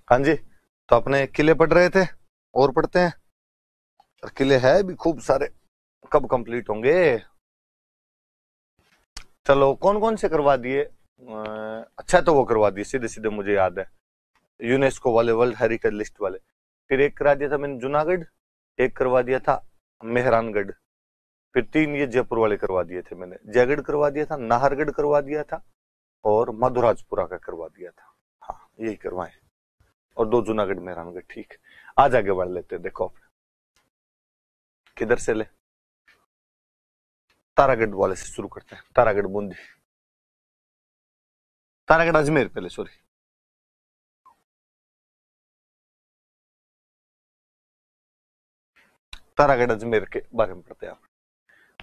हाँ जी। तो अपने किले पढ़ रहे थे और पढ़ते हैं। और किले है भी खूब सारे, कब कंप्लीट होंगे। चलो कौन कौन से करवा दिए। अच्छा तो वो करवा दिए सीधे सीधे, मुझे याद है यूनेस्को वाले, वर्ल्ड हेरिटेज लिस्ट वाले। फिर एक करा दिया था मैंने जूनागढ़, एक करवा दिया था मेहरानगढ़, फिर 3 ये जयपुर वाले करवा दिए थे मैंने। जयगढ़ करवा दिया था, नाहरगढ़ करवा दिया था, और मधुराजपुरा का करवा दिया था। हाँ यही करवाए, और 2 जूनागढ़ मेहरानगढ़। ठीक, आज आगे बढ़ लेते हैं। देखो किधर से ले, तारागढ़ वाले से शुरू करते हैं। तारागढ़ बूंदी, तारागढ़ अजमेर पहले, सॉरी। तारागढ़ अजमेर के बारे में पढ़ते हैं आप।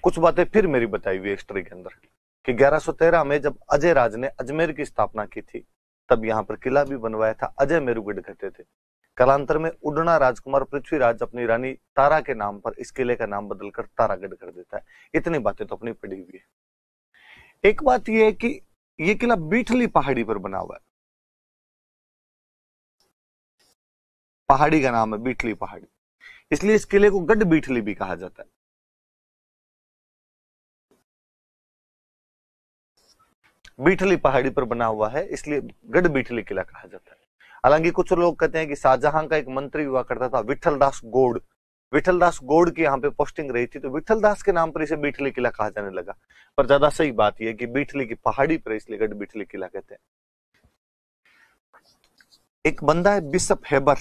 कुछ बातें फिर मेरी बताई हुई हिस्ट्री के अंदर कि 1113 में जब अजय राज ने अजमेर की स्थापना की थी, तब यहाँ पर किला भी बनवाया था। अजय मेरुगढ़ कहते थे। कालांतर में उड़ना राजकुमार पृथ्वीराज अपनी रानी तारा के नाम पर इस किले का नाम बदलकर तारागढ़ कर देता है। इतनी बातें तो अपनी पड़ी हुई है। एक बात यह है कि यह किला बीठली पहाड़ी पर बना हुआ है। पहाड़ी का नाम है बीठली पहाड़ी, इसलिए इस किले को गढ़ बीठली भी कहा जाता है। बीठली पहाड़ी पर बना हुआ है, इसलिए गढ़ बीठली किला कहा जाता है। हालांकि कुछ लोग कहते हैं कि शाहजहां का एक मंत्री हुआ करता था विठल दास गौड़, विठल दास गौड़ की यहाँ पे पोस्टिंग रही थी, तो विठल दास के नाम पर इसे बीठली किला कहा जाने लगा। पर ज्यादा सही बात यह है कि बीठली की पहाड़ी पर इसलिए गढ़ बीठली किला कहते हैं। एक बंदा है बिशप हेबर,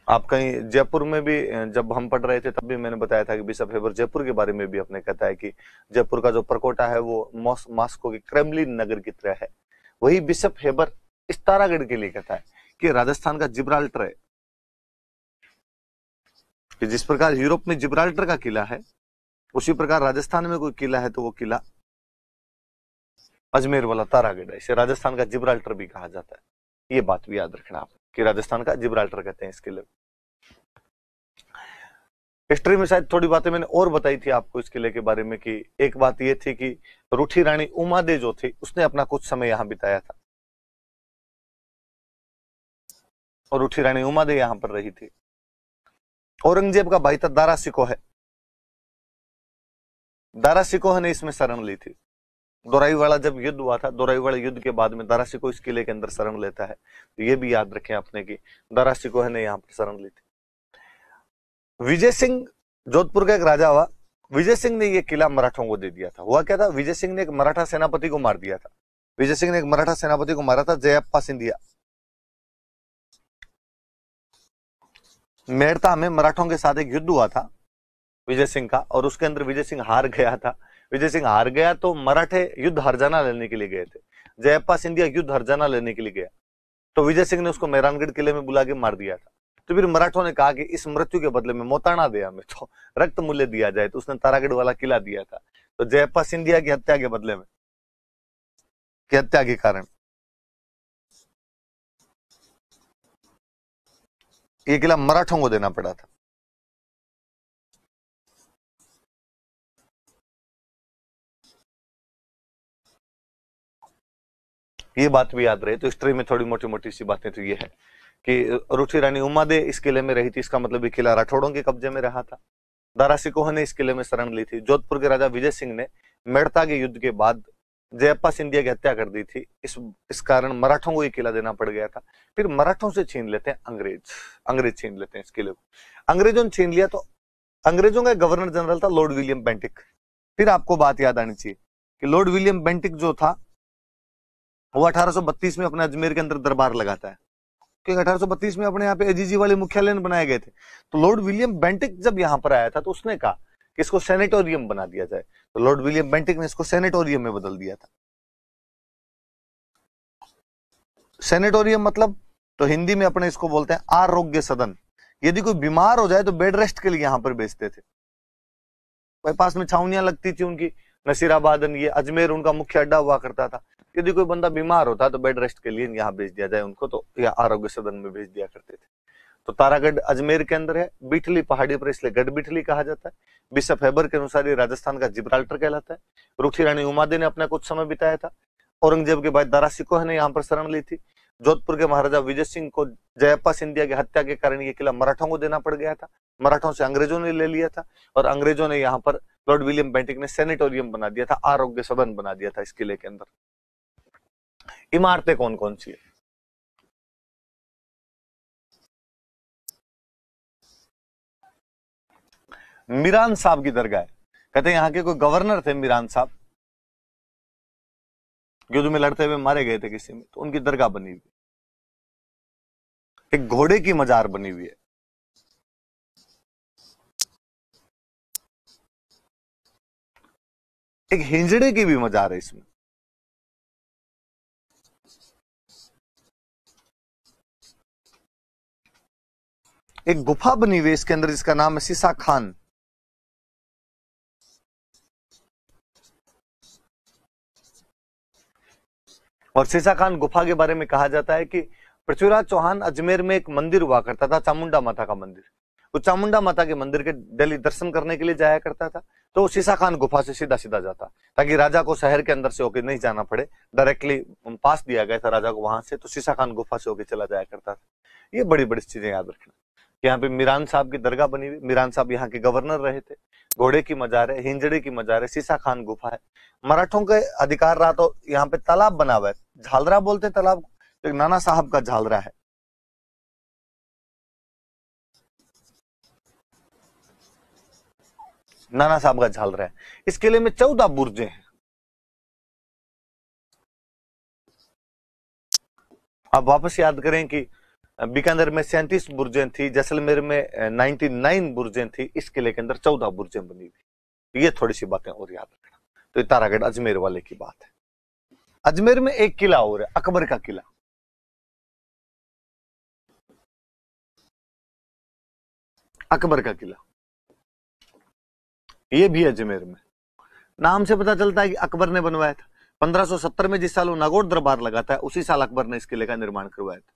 आप कहीं जयपुर में भी जब हम पढ़ रहे थे तब भी मैंने बताया था कि बिशप हेबर जयपुर के बारे में भी अपने कहता है कि जयपुर का जो परकोटा है वो मॉस्को के क्रेमलिन नगर की तरह है। वही बिशप हेबर इस तारागढ़ के लिए कहता है कि राजस्थान का जिब्राल्टर है, कि जिस प्रकार यूरोप में जिब्राल्टर का किला है, उसी प्रकार राजस्थान में कोई किला है तो वो किला अजमेर वाला तारागढ़ है। इसे राजस्थान का जिब्राल्टर भी कहा जाता है। ये बात भी याद रखना आप कि राजस्थान का जिब्राल्टर कहते हैं इस किले। हिस्ट्री में शायद थोड़ी बातें मैंने और बताई थी आपको इस किले के बारे में, कि एक बात ये थी कि रूठी रानी उमादे जो थी उसने अपना कुछ समय यहां बिताया था, और रूठी रानी उमादे यहां पर रही थी। औरंगजेब का भाई था दारा सिकोह, दारा सिकोह ने इसमें शरण ली थी। दोराई वाला जब युद्ध हुआ था, दोराई वाले युद्ध के बाद में दारा सिकोह इस किले के अंदर शरण लेता है। तो ये भी याद रखें आपने कि दारा सिकोह ने यहां पर शरण ली थी। विजय सिंह जोधपुर का एक राजा हुआ, विजय सिंह ने यह किला मराठों को दे दिया था। हुआ क्या था, विजय सिंह ने एक मराठा सेनापति को मार दिया था। विजय सिंह ने एक मराठा सेनापति को मारा था, जयप्पा सिंधिया। मेड़ता में मराठों के साथ एक युद्ध हुआ था विजय सिंह का, और उसके अंदर विजय सिंह हार गया था। विजय सिंह हार गया तो मराठे युद्ध हरजाना लेने के लिए गए थे। जयप्पा सिंधिया युद्ध हरजाना लेने के लिए गया, तो विजय सिंह ने उसको मेहरानगढ़ किले में बुला के मार दिया था। तो फिर मराठों ने कहा कि इस मृत्यु के बदले में मोताना दे, हमें तो रक्त मूल्य दिया जाए, तो उसने तारागढ़ वाला किला दिया था। तो जयप्पा सिंधिया की हत्या के बदले में, की हत्या के कारण ये किला मराठों को देना पड़ा था। ये बात भी याद रहे। तो हिस्ट्री में थोड़ी मोटी मोटी सी बातें तो ये है कि रूठी रानी उमादे इस किले में रही थी, इसका मतलब ये किला राठौड़ों के कब्जे में रहा था। दारा सिकोह ने इस किले में शरण ली थी। जोधपुर के राजा विजय सिंह ने मेड़ता के युद्ध के बाद जयप्पा सिंधिया की हत्या कर दी थी। इस कारण मराठों को ये किला देना पड़ गया था। फिर मराठों से छीन लेते हैं अंग्रेज, अंग्रेज छीन लेते हैं इस किले को। अंग्रेजों ने छीन लिया तो अंग्रेजों का गवर्नर जनरल था लॉर्ड विलियम बेंटिक। फिर आपको बात याद आनी चाहिए कि लॉर्ड विलियम बेंटिक जो था वो 1832 में अपने अजमेर के अंदर दरबार लगाता है, क्योंकि 1832 में अपने यहाँ पे एजीजी वाले मुख्यालय बनाए गए थे। तो लॉर्ड विलियम बेंटिक जब यहाँ पर आया था तो उसने कहा कि इसको सेनेटोरियम बना दिया जाए। तो लॉर्ड विलियम बेंटिक ने इसको सेनेटोरियम में बदल दिया था। सेनेटोरियम मतलब तो हिंदी में अपने इसको बोलते हैं आरोग्य सदन। यदि कोई बीमार हो जाए तो बेड रेस्ट के लिए यहां पर भेजते थे। पास में छावनियां लगती थी उनकी, नसीराबाद, ये अजमेर उनका मुख्य अड्डा हुआ करता था। यदि कोई बंदा बीमार होता तो बेड रेस्ट के लिए यहाँ भेज दिया जाए उनको, तो या आरोग्य सदन में भेज दिया करते थे। तो तारागढ़ अजमेर के अंदर है, बीठली पहाड़ी पर, इसलिए गढ़ बीठली कहा जाता है। बिशप हेबर के अनुसार ये राजस्थान का जिब्राल्टर कहलाता है। रूठी रानी उमादे ने अपना कुछ समय बिताया था, औरंगजेब के भाई दारा सिकोह ने यहाँ पर शरण ली थी। जोधपुर के महाराजा विजय सिंह को जयप्पा सिंधिया की हत्या के कारण ये किला मराठों को देना पड़ गया था। मराठों से अंग्रेजों ने ले लिया था और अंग्रेजों ने यहाँ पर लॉर्ड विलियम बेंटिक ने सैनिटोरियम बना दिया था, आरोग्य सदन बना दिया था इस किले के अंदर। इमारतें कौन कौन सी है? मीरान साहब की दरगाह है। कहते हैं यहाँ के कोई गवर्नर थे मीरान साहब, युद्ध में लड़ते हुए मारे गए थे किसी में, तो उनकी दरगाह बनी हुई। एक घोड़े की मजार बनी हुई है। एक हिंजड़े की भी मजार है इसमें। एक गुफा बनी हुई है इसके अंदर जिसका नाम है सीसा खान। और सीसा खान गुफा के बारे में कहा जाता है कि पृथ्वीराज चौहान अजमेर में एक मंदिर हुआ करता था, चामुंडा माता का मंदिर। वो चामुंडा माता के मंदिर के डेली दर्शन करने के लिए जाया करता था, तो सीसा खान गुफा से सीधा सीधा जाता, ताकि राजा को शहर के अंदर से होकर नहीं जाना पड़े, डायरेक्टली पास दिया गया था राजा को वहां से, तो सीसा खान गुफा से होकर चला जाया करता था। ये बड़ी बड़ी चीजें याद रखना। यहाँ पे मीरान साहब की दरगाह बनी हुई, मीरान साहब यहाँ के गवर्नर रहे थे। घोड़े की मजार है, हिंजड़े की मजार है, सीसा खान गुफा है। मराठों के अधिकार रहा तो यहाँ पे तालाब बना हुआ है, झालरा बोलते तालाब को, एक नाना साहब का झालरा है। नाना साहब का झालरा है। इस किले में 14 बुर्जे हैं। आप वापस याद करें कि बीकानेर में 37 बुर्जें थी, जैसलमेर में 99 बुर्जें थी, इस किले के अंदर 14 बुर्जें बनी हुई। ये थोड़ी सी बातें और याद रखना। तो ये तारागढ़ अजमेर वाले की बात है। अजमेर में एक किला और है, अकबर का किला। अकबर का किला ये भी अजमेर में। नाम से पता चलता है कि अकबर ने बनवाया था। 1570 में जिस साल वो नागौर दरबार लगाता है, उसी साल अकबर ने इस किले का निर्माण करवाया था।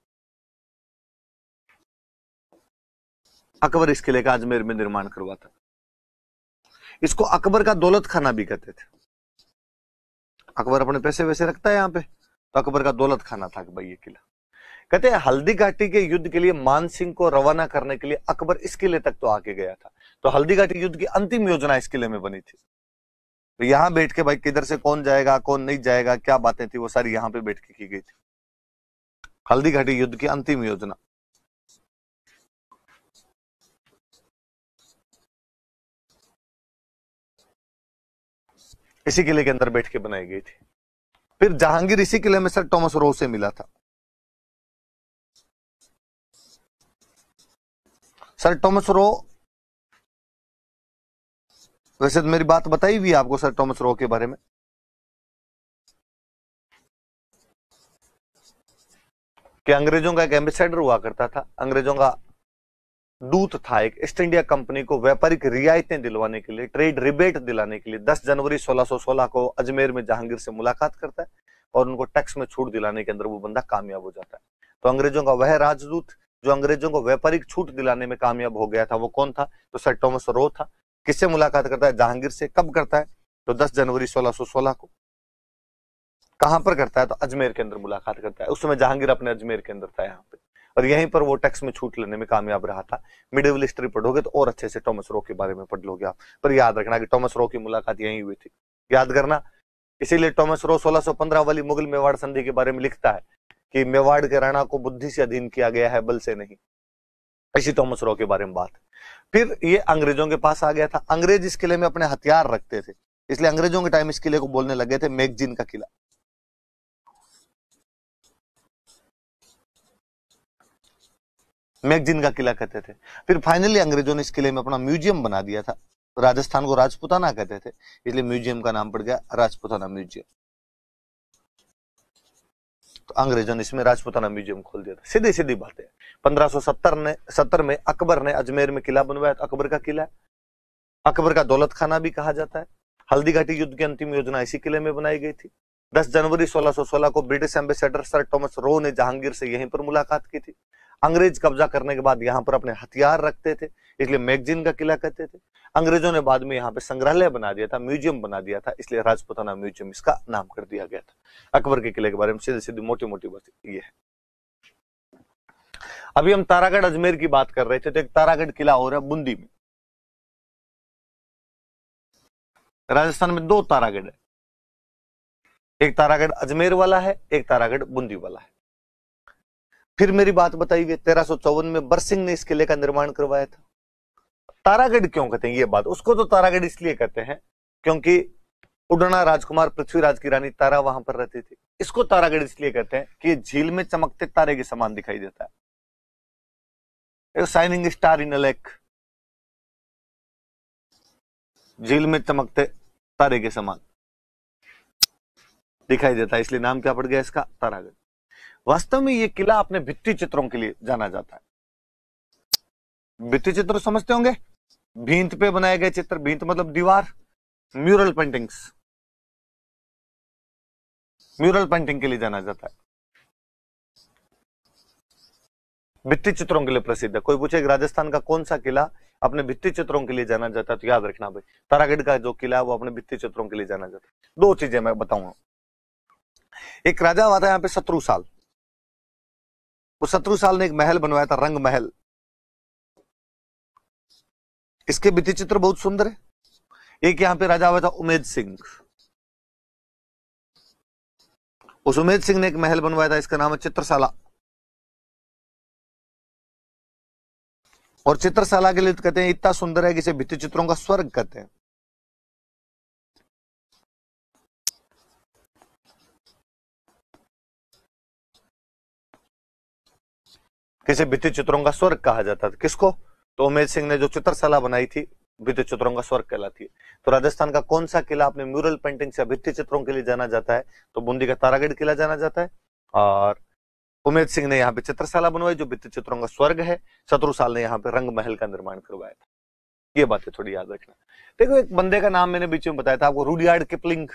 अकबर इस किले का अजमेर में निर्माण करवाता। इसको अकबर का दौलत खाना भी कहते थे। अकबर अपने पैसे वैसे रखता है यहाँ पे, तो अकबर का दौलत खाना था भाई ये किला। कहते हैं हल्दी घाटी के युद्ध के लिए मान सिंह को रवाना करने के लिए अकबर इस किले तक तो आके गया था। तो हल्दी घाटी युद्ध की अंतिम योजना इस किले में बनी थी। तो यहां बैठ के भाई किधर से कौन जाएगा कौन नहीं जाएगा, क्या बातें थी, वो सारी यहां पे बैठ के की गई थी। हल्दी घाटी युद्ध की अंतिम योजना इसी किले के अंदर बैठ के बनाई गई थी। फिर जहांगीर इसी किले में सर टॉमस रो से मिला था। सर टॉमस रो, वैसे तो मेरी बात बताई हुई आपको सर टॉमस रो के बारे में, कि अंग्रेजों का एक एम्बेसडर हुआ करता था, अंग्रेजों का दूत था एक, ईस्ट इंडिया कंपनी को व्यापारिक रियायतें दिलवाने के लिए, ट्रेड रिबेट दिलाने के लिए 10 जनवरी 1616 को अजमेर में जहांगीर से मुलाकात करता है और उनको टैक्स में छूट दिलाने के अंदर वो बंदा कामयाब हो जाता है। तो अंग्रेजों का वह राजदूत जो अंग्रेजों को व्यापारिक छूट दिलाने में कामयाब हो गया था, वो कौन था? तो सर टॉमस रो था। किससे मुलाकात करता है? जहांगीर से। कब करता है? तो 10 जनवरी 1616 को। कहां पर करता है? तो अजमेर के अंदर मुलाकात करता है। उस समय जहांगीर अपने अजमेर के अंदर था यहाँ पे, और यहीं पर वो टैक्स में छूट लेने में कामयाब रहा था। मिडिवल हिस्ट्री पढ़ोगे तो और अच्छे से टॉमस रो के बारे में पढ़ लोगे आप। पर याद रखना कि टॉमस रो की मुलाकात यहीं हुई थी, याद करना। इसीलिए टॉमस रो 1615 वाली मुगल मेवाड़ संधि के बारे में लिखता है कि मेवाड़ के राणा को बुद्धि से अधीन किया गया है, बल से नहीं। इसी टॉमस रो के बारे में बात। फिर ये अंग्रेजों के पास आ गया था। अंग्रेज इस किले में अपने हथियार रखते थे, इसलिए अंग्रेजों के टाइम इस किले को बोलने लगे थे मैगजीन का किला। मैगजीन का किला कहते थे। फिर फाइनली अंग्रेजों ने इस किले में अपना म्यूजियम बना दिया था। राजस्थान को राजपुताना कहते थे, इसलिए म्यूजियम का नाम पड़ गया राजपुताना म्यूजियम। तो अंग्रेजों ने इसमें राजपुताना म्यूजियम खोल दिया था। सीधी सीधी बातें। 1570 में अकबर ने अजमेर में किला बनवाया, तो अकबर का किला है। अकबर का दौलत खाना भी कहा जाता है। हल्दी घाटी युद्ध की अंतिम योजना इसी किले में बनाई गई थी। 10 जनवरी 1616 को British ambassador sir Thomas Roe ने जहांगीर से यहीं पर मुलाकात की थी। अंग्रेज कब्जा करने के बाद यहाँ पर अपने हथियार रखते थे, इसलिए मैगजीन का किला कहते थे। अंग्रेजों ने बाद में यहाँ पे संग्रहालय बना दिया था, म्यूजियम बना दिया था, इसलिए राजपुताना म्यूजियम इसका नाम कर दिया गया था। अकबर के किले के बारे में सीधी सीधी मोटी मोटी बात ये है। अभी हम तारागढ़ अजमेर की बात कर रहे थे, तो एक तारागढ़ किला हो रहा है बूंदी में। राजस्थान में दो तारागढ़ है, एक तारागढ़ अजमेर वाला है, एक तारागढ़ बूंदी वाला है। फिर मेरी बात बताई गई 1354 में बरसिंह ने इस किले का निर्माण करवाया था। तारागढ़ क्यों कहते हैं ये बात, उसको तो तारागढ़ इसलिए कहते हैं क्योंकि उड़ना राजकुमार पृथ्वीराज की रानी तारा वहां पर रहती थी। इसको तारागढ़ इसलिए कहते हैं कि झील में चमकते तारे के समान दिखाई देता है, shining star in a lake, झील में चमकते तारे के समान दिखाई देता है, इसलिए नाम क्या पड़ गया इसका, तारागढ़। वास्तव में ये किला अपने भित्ति चित्रों के लिए जाना जाता है। भित्ति चित्र समझते होंगे, भींत पे बनाए गए चित्र, भींत मतलब दीवार, म्यूरल पेंटिंग्स, म्यूरल पेंटिंग के लिए जाना जाता है, भित्ति चित्रों के लिए प्रसिद्ध है। कोई पूछे राजस्थान का कौन सा किला अपने भित्ति चित्रों के लिए जाना जाता है, तो याद रखना भाई तारागढ़ का जो किला है वो अपने भित्ति चित्रों के लिए जाना जाता है। दो चीजें मैं बताऊंगा। एक राजा हुआ था यहाँ पे शत्रुसाल, वो शत्रुसाल ने एक महल बनवाया था, रंग महल। इसके भित्ति चित्र बहुत सुंदर है। एक यहाँ पे राजा हुआ था उमेद सिंह, उस उमेद सिंह ने एक महल बनवाया था, इसका नाम है चित्रशाला। और चित्रशाला के लिए तो कहते हैं इतना सुंदर है कि इसे भित्ति चित्रों का स्वर्ग कहते हैं। किसे भित्ति चित्रों का स्वर्ग कहा जाता था, किसको, तो उमेद सिंह ने जो चित्रशाला बनाई थी भित्ति चित्रों का स्वर्ग कहलाती है। तो राजस्थान का कौन सा किला अपने म्यूरल पेंटिंग से भित्ति चित्रों के लिए जाना जाता है, तो बूंदी का तारागढ़ किला जाना जाता है। और उमेद सिंह ने यहाँ पे चित्रशाला बनवाई जो भित्ति चित्रों का स्वर्ग है। शत्रुसाल ने यहाँ पे रंग महल का निर्माण करवाया था। ये बातें थोड़ी याद रखना। देखो एक बंदे का नाम मैंने बीच में बताया था आपको, रुडयार्ड किपलिंग,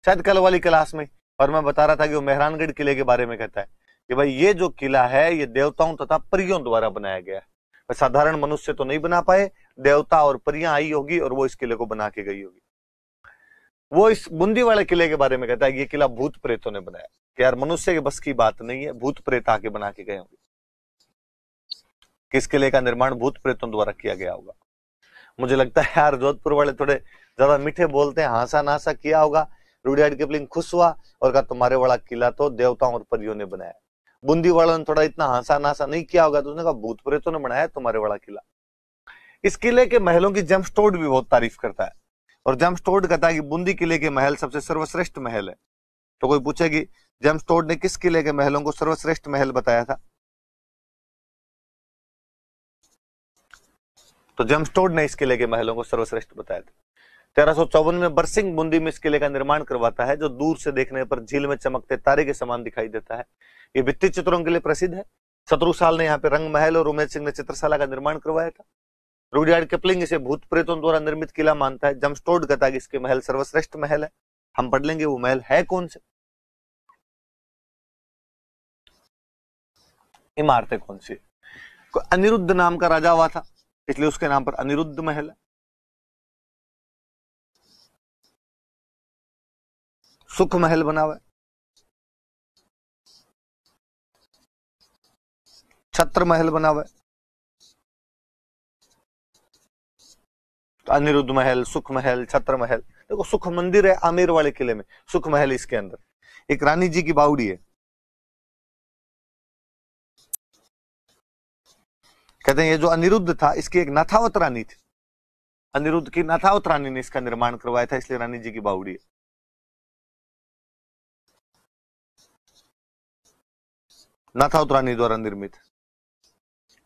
शायद कल वाली क्लास में, और मैं बता रहा था कि वो मेहरानगढ़ किले के बारे में कहता है कि भाई ये जो किला है ये देवताओं तथा परियों द्वारा बनाया गया है, साधारण मनुष्य तो नहीं बना पाए, देवता और परियां आई होगी और वो इस किले को बना के गई होगी। वो इस बूंदी वाले किले के बारे में कहता है ये किला भूत प्रेतों ने बनाया, कि यार मनुष्य के बस की बात नहीं है, भूत प्रेत आके बना के गए होंगे। किस किले का निर्माण भूत प्रेतों द्वारा किया गया होगा। मुझे लगता है यार जोधपुर वाले थोड़े ज्यादा मीठे बोलते हैं, हासा नासा किया होगा। रुडयार्ड किपलिंग खुश हुआ और कहा तुम्हारे वाला किला तो देवताओं और परियों ने बनाया। बूंदी वालों ने थोड़ा इतना हासा नासा नहीं किया होगा, तो उसने कहा भूत प्रेतों ने बनाया तुम्हारे वाला किला। इस किले के महलों की जेम्स टोड भी बहुत तारीफ करता है, और जेम्स टोड कहता है कि बूंदी किले के महल सबसे सर्वश्रेष्ठ महल है। तो कोई पूछेगी जेम्स टोड ने किस किले के महलों को सर्वश्रेष्ठ महल बताया था, तो जेम्स टोड ने इस किले के महलों को सर्वश्रेष्ठ बताया था। 1354 में बरसिंह बूंदी में इस किले का निर्माण करवाता है, जो दूर से देखने पर झील में चमकते तारे के समान दिखाई देता है। ये भित्ति चित्रों के लिए प्रसिद्ध है। शत्रुसाल ने यहाँ पे रंग महल और उमेद सिंह ने चित्रशाला का निर्माण करवाया था। रुडयार्ड किपलिंग इसे भूत प्रेतों द्वारा निर्मित किला मानता है। जेम्स टोड कहता है कि इसके महल सर्वश्रेष्ठ महल है। हम पढ़ लेंगे वो महल है कौन से, इमारतें कौन सी। अनिरुद्ध नाम का राजा हुआ था, इसलिए उसके नाम पर अनिरुद्ध महल है। सुख महल बना हुआ है, छत्र महल बना हुआ है। तो अनिरुद्ध महल, सुख महल, छत्र महल। देखो सुख मंदिर है आमेर वाले किले में, सुख महल इसके अंदर। एक रानी जी की बावड़ी है, कहते हैं ये जो अनिरुद्ध था इसकी एक नाथावत रानी थी, अनिरुद्ध की नाथावत रानी ने इसका निर्माण करवाया था, इसलिए रानी जी की बावड़ी है। नाथावत रानी द्वारा निर्मित।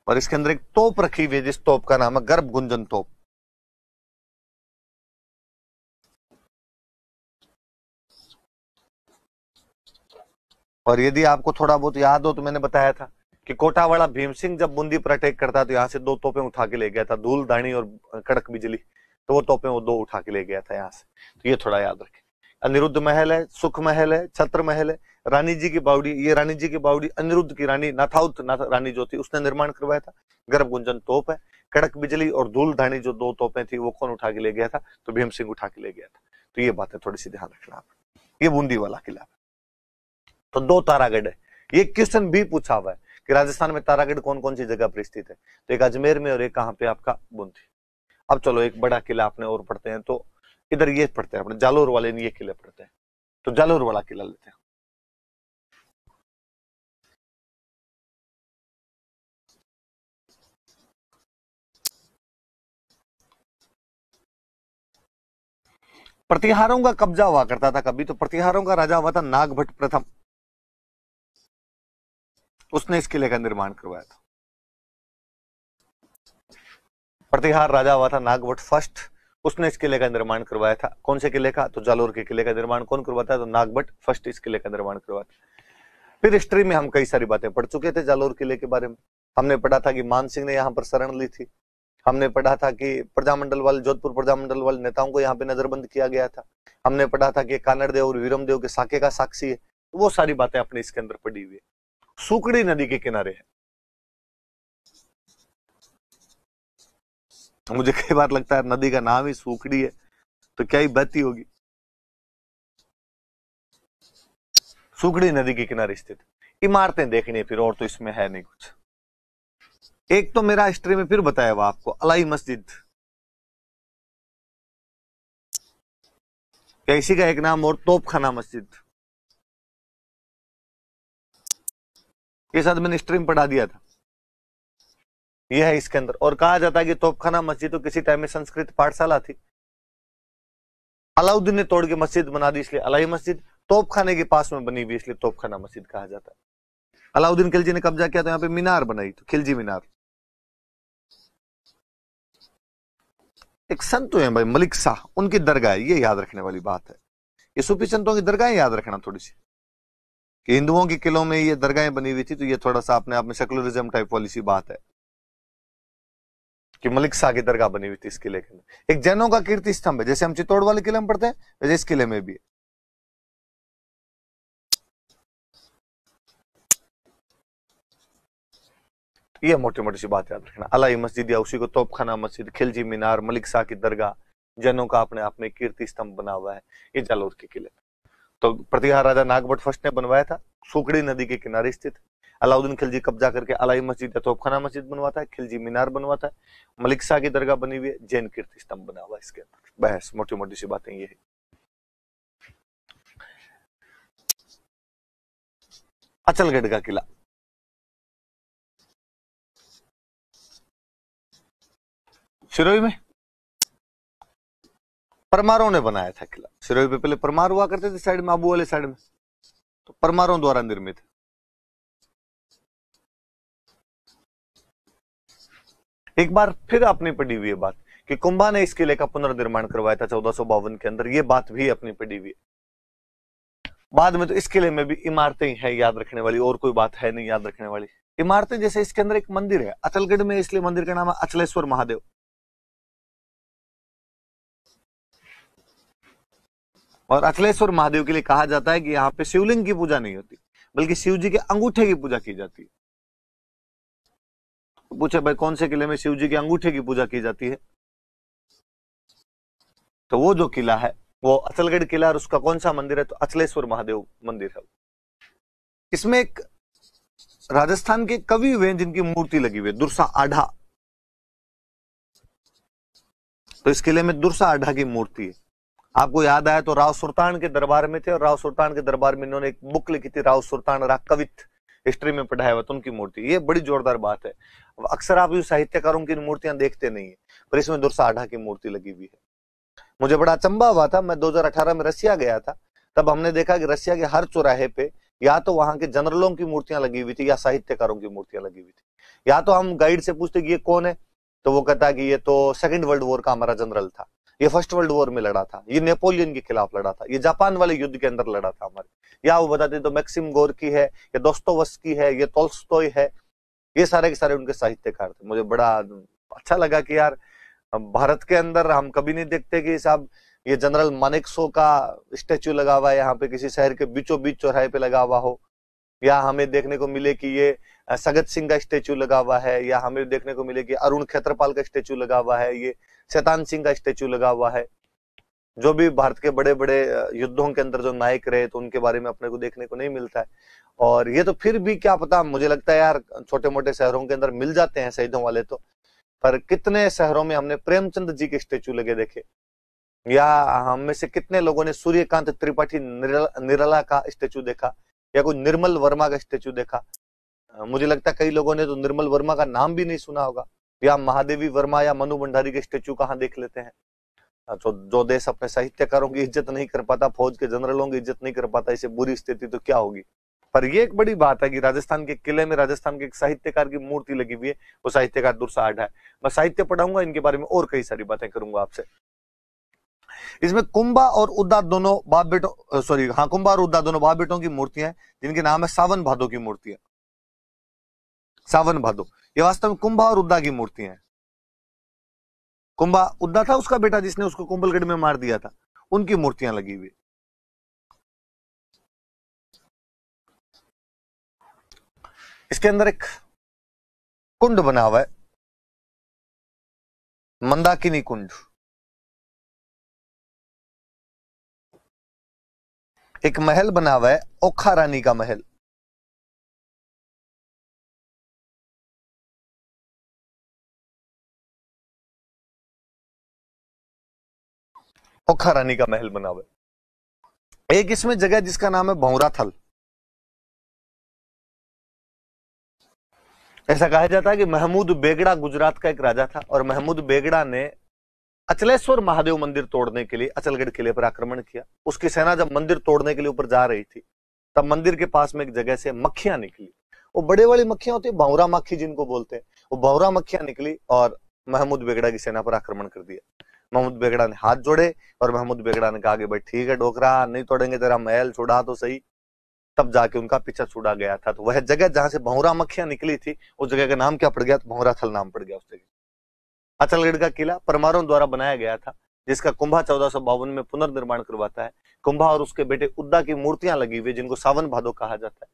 और इसके अंदर एक तोप रखी हुई है, जिस तोप का नाम है गर्भ गुंजन तोप। और यदि आपको थोड़ा बहुत याद हो तो मैंने बताया था कि कोटा वाला भीम सिंह जब बूंदी पर अटैक करता तो यहाँ से 2 तोपें उठा के ले गया था, धूल दानी और कड़क बिजली। तो वो तोपें वो 2 उठा के ले गया था यहाँ से। तो ये थोड़ा याद रखें। अनिरुद्ध महल है, सुख महल है, छत्र महल है, रानी जी की बावड़ी, ये रानी जी की बावड़ी अनिरुद्ध की रानी नाथाउत रानी जो थी उसने निर्माण करवाया था। गर्भ गुंजन तोप है, कड़क बिजली और धूल धानी जो दो तोपें थी वो कौन उठा के ले गया था? तो भीम सिंह उठा के ले गया था। तो ये बातें थोड़ी सी ध्यान रखना आप। ये बूंदी वाला किला। तो दो तारागढ़ है। ये क्वेश्चन भी पूछा हुआ है कि राजस्थान में तारागढ़ कौन कौन सी जगह पर स्थित है? तो एक अजमेर में और एक कहां पे आपका बूंदी। अब चलो एक बड़ा किला आपने और पढ़ते हैं, तो इधर ये पढ़ते हैं अपने जालोर वाले ने ये किले पढ़ते हैं। तो जालोर वाला किला लेते हैं। प्रतिहारों का कब्जा हुआ करता था कभी, तो प्रतिहारों का राजा हुआ था नागभट्ट प्रथम, उसने इस किले का निर्माण करवाया था। प्रतिहार राजा हुआ था नागभट्ट फर्स्ट, उसने इस किले का निर्माण करवाया था। कौन से किले का? तो जालोर के किले का निर्माण कौन करवाता है? तो नागभट्ट फर्स्ट इस किले का निर्माण करवाता। फिर हिस्ट्री में हम कई सारी बातें पढ़ चुके थे जालोर किले के बारे में। हमने पढ़ा था कि मान सिंह ने यहाँ पर शरण ली थी। हमने पढ़ा था कि प्रजामंडल वाले, जोधपुर प्रजामंडल वाले नेताओं को यहाँ पे नजरबंद किया गया था। हमने पढ़ा था कि कानड़ देव और वीरम देव के साके का साक्षी है। वो सारी बातें अपने इसके अंदर पढ़ी हुई है। सुकड़ी नदी के किनारे है। मुझे कई बार लगता है नदी का नाम ही सुकड़ी है तो क्या ही बहती होगी। सुकड़ी नदी के किनारे स्थित इमारतें देखनी है फिर, और तो इसमें है नहीं कुछ। एक तो मेरा हिस्ट्री में फिर बताया हुआ आपको अलाई मस्जिद, क्या इसी का एक नाम और तोपखाना मस्जिद, ये साथ मैंने हिस्ट्री में पढ़ा दिया था। यह है इसके अंदर। और कहा जाता है कि तोपखाना मस्जिद तो किसी टाइम में संस्कृत पाठशाला थी, अलाउद्दीन ने तोड़ के मस्जिद बना दी, इसलिए अलाई मस्जिद। तोपखाने के पास में बनी हुई इसलिए तोपखाना मस्जिद कहा जाता है। अलाउद्दीन खिलजी ने कब्जा किया तो यहाँ पे मीनार बनाई, तो खिलजी मीनार। एक संत है भाई मलिक शाह, उनकी दरगाह, ये याद रखने वाली बात है। ये सूफी संतों की दरगाहें याद रखना थोड़ी सी, कि हिंदुओं के किलों में ये दरगाहें बनी हुई थी, तो ये थोड़ा सा अपने आप में सेकुलरिज्म टाइप वाली सी बात है कि मलिक शाह की दरगाह बनी हुई थी इस किले के अंदर। एक जैनों का कीर्ति स्तंभ है, जैसे हम चित्तौड़ वाले किले में पढ़ते हैं वैसे इस किले में भी है। ये मोटी मोटी सी बात याद रखना। अलाई मस्जिद या उसी को तोपखाना मस्जिद, खिलजी मीनार, मलिक शाह की दरगाह, जैनों का अपने आप में कीर्ति स्तंभ बना हुआ है, ये जालोर के किले। तो प्रतिहार राजा नागभट्ट फर्स्ट ने बनवाया था, सुकड़ी नदी के किनारे स्थित। अलाउद्दीन खिलजी कब्जा करके अलाई मस्जिद या तोपखाना मस्जिद बनवाता है, खिलजी मीनार बनवाता है, मलिक शाह की दरगाह बनी हुई है, जैन कीर्ति स्तंभ बना हुआ है इसके अंदर। बहस मोटी मोटी सी बातें ये है। अचलगढ़ का किला, सिरोही में परमारों ने बनाया था किला। सिरोही पे पहले परमार हुआ करते थे साइड में, आबू वाले साइड में, तो परमारों द्वारा निर्मित है। एक बार फिर आपने पढ़ी हुई है बात कि कुंभा ने इस किले का पुनर्निर्माण करवाया था 1452 के अंदर, ये बात भी अपनी पढ़ी हुई है। बाद में तो इस किले में भी इमारतें हैं याद रखने वाली, और कोई बात है नहीं याद रखने वाली। इमारतें जैसे इसके अंदर एक मंदिर है अचलगढ़ में, इसलिए मंदिर का नाम है अचलेश्वर महादेव। और अचलेश्वर महादेव के लिए कहा जाता है कि यहाँ पे शिवलिंग की पूजा नहीं होती, बल्कि शिव जी के अंगूठे की पूजा की जाती है। तो पूछे भाई कौन से किले में शिव जी के अंगूठे की पूजा की जाती है? तो वो जो किला है वो अचलगढ़ किला, और उसका कौन सा मंदिर है? तो अचलेश्वर महादेव मंदिर है। इसमें एक राजस्थान के कवि हुए हैं जिनकी मूर्ति लगी हुई है, दुर्सा आढ़ा। तो इस किले में दुर्सा आढ़ा की मूर्ति है। आपको याद आया तो राव सुल्तान के दरबार में थे, और राव सुल्तान के दरबार में इन्होंने एक बुक लिखी थी, राव सुल्तान रा कवित, हिस्ट्री में पढ़ाया हुआ, तो उनकी मूर्ति, ये बड़ी जोरदार बात है। अक्सर आप साहित्यकारों की मूर्तियां देखते नहीं है, पर इसमें दुर्सा आढ़ा की मूर्ति लगी हुई है। मुझे बड़ा अचंभा हुआ था, मैं 2018 में रसिया गया था, तब हमने देखा कि रसिया के हर चौराहे पे या तो वहां के जनरलों की मूर्तियां लगी हुई थी या साहित्यकारों की मूर्तियां लगी हुई थी। या तो हम गाइड से पूछते कि ये कौन है, तो वो कहता है कि ये तो सेकंड वर्ल्ड वॉर का हमारा जनरल था, ये फर्स्ट वर्ल्ड वॉर में लड़ा था, ये नेपोलियन के खिलाफ लड़ा था, ये जापान वाले युद्ध के अंदर लड़ा था हमारे। या वो बताते तो मैक्सिम गोर्की है, ये दोस्तोवस्की है, ये टोल्स्टॉय है, ये सारे के सारे उनके साहित्यकार थे। मुझे बड़ा अच्छा लगा कि यार भारत के अंदर हम कभी नहीं देखते कि साहब ये जनरल मानेकशॉ का स्टेच्यू लगा हुआ है यहाँ पे, किसी शहर के बीचों बीच चौराहे पे लगा हुआ हो, या हमें देखने को मिले कि ये सगत सिंह का स्टेच्यू लगा हुआ है, या हमें देखने को मिले कि अरुण खेत्रपाल का स्टेच्यू लगा हुआ है, ये शैतान सिंह का स्टेच्यू लगा हुआ है। जो भी भारत के बड़े बड़े युद्धों के अंदर जो नायक रहे तो उनके बारे में अपने को देखने को नहीं मिलता है। और ये तो फिर भी क्या पता, मुझे लगता है यार छोटे मोटे शहरों के अंदर मिल जाते हैं शहीदों वाले तो, पर कितने शहरों में हमने प्रेमचंद जी के स्टेच्यू लगे देखे, या हम में से कितने लोगों ने सूर्यकांत त्रिपाठी निराला का स्टेच्यू देखा, या कोई निर्मल वर्मा का स्टेच्यू देखा। मुझे लगता है कई लोगों ने तो निर्मल वर्मा का नाम भी नहीं सुना होगा, या महादेवी वर्मा या मनु भंडारी के स्टेच्यू कहाँ देख लेते हैं। तो जो देश अपने साहित्यकारों की इज्जत नहीं कर पाता, फौज के जनरलों की इज्जत नहीं कर पाता, इसे बुरी स्थिति तो क्या होगी। पर ये एक बड़ी बात है कि राजस्थान के किले में राजस्थान के एक साहित्यकार की मूर्ति लगी हुई है, वो साहित्यकार दुर्सा आढा है। मैं साहित्य पढ़ाऊंगा, इनके बारे में और कई सारी बातें करूंगा आपसे। इसमें कुंभा और उद्दा दोनों बाप बेटों, सॉरी हाँ, कुंभा और उद्दा दोनों बाप बेटों की मूर्तियां हैं, जिनके नाम है सावन भादो की मूर्तियां। सावन भादो ये वास्तव में कुंभा और उद्दा की मूर्तियां हैं। कुंभा उद्दा था उसका बेटा जिसने उसको कुंभलगढ़ में मार दिया था, उनकी मूर्तियां लगी हुई। इसके अंदर एक कुंड बना हुआ है, मंदाकिनी कुंड। एक महल बना हुआ है, ओखा रानी का महल। ओखा रानी का महल बना हुआ है। एक इसमें जगह जिसका नाम है भौरा थल। ऐसा कहा जाता है कि महमूद बेगड़ा गुजरात का एक राजा था, और महमूद बेगड़ा ने अचलेश्वर महादेव मंदिर तोड़ने के लिए अचलगढ़ किले पर आक्रमण किया। उसकी सेना जब मंदिर तोड़ने के लिए ऊपर जा रही थी, तब मंदिर के पास में एक जगह से मक्खियां निकली। वो बड़े वाली मक्खियां होती है, भौरा मक्खी जिनको बोलते हैं, वो भौरा मक्खियां निकली और महमूद बेगड़ा की सेना पर आक्रमण कर दिया। महमूद बेगड़ा ने हाथ जोड़े और महमूद बेगड़ा ने कहा कि भाई ठीक है डोकरा, नहीं तोड़ेंगे तेरा महल, छुड़ा तो सही। तब जाके उनका पीछा छुड़ा गया था। तो वह जगह जहां से भौरा मक्खियां निकली थी, उस जगह का नाम क्या पड़ गया? तो भौरा थल नाम पड़ गया उस जगह। अचलगढ़ का किला परमारों द्वारा बनाया गया था, जिसका कुंभा 1452 में पुनर्निर्माण करवाता है। कुंभा और उसके बेटे उद्दा की मूर्तियां लगी हुई, जिनको सावन भादो कहा जाता है।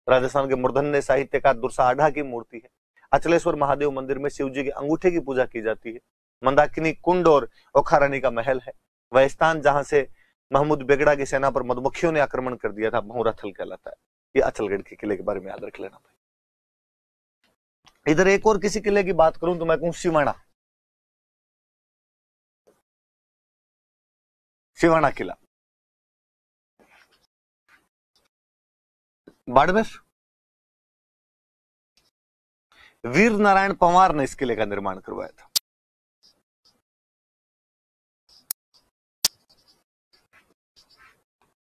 राजस्थान के मूर्धन्य साहित्यकार दुर्सा आढा की मूर्ति है। अचलेश्वर महादेव मंदिर में शिव जी के अंगूठे की पूजा की जाती है। मंदाकिनी कुंड और ओखा रानी का महल है। वह स्थान जहां से महमूद बेगड़ा की सेना पर मधुमक्खियों ने आक्रमण कर दिया था, भौरा थल कहलाता है। ये अचलगढ़ के किले के बारे में याद रख लेना भाई। इधर एक और किसी किले की बात करूं तो मैं कहूं सिवाना। सिवाना किला बाड़मेर। वीर नारायण पंवार ने इस किले का निर्माण करवाया था।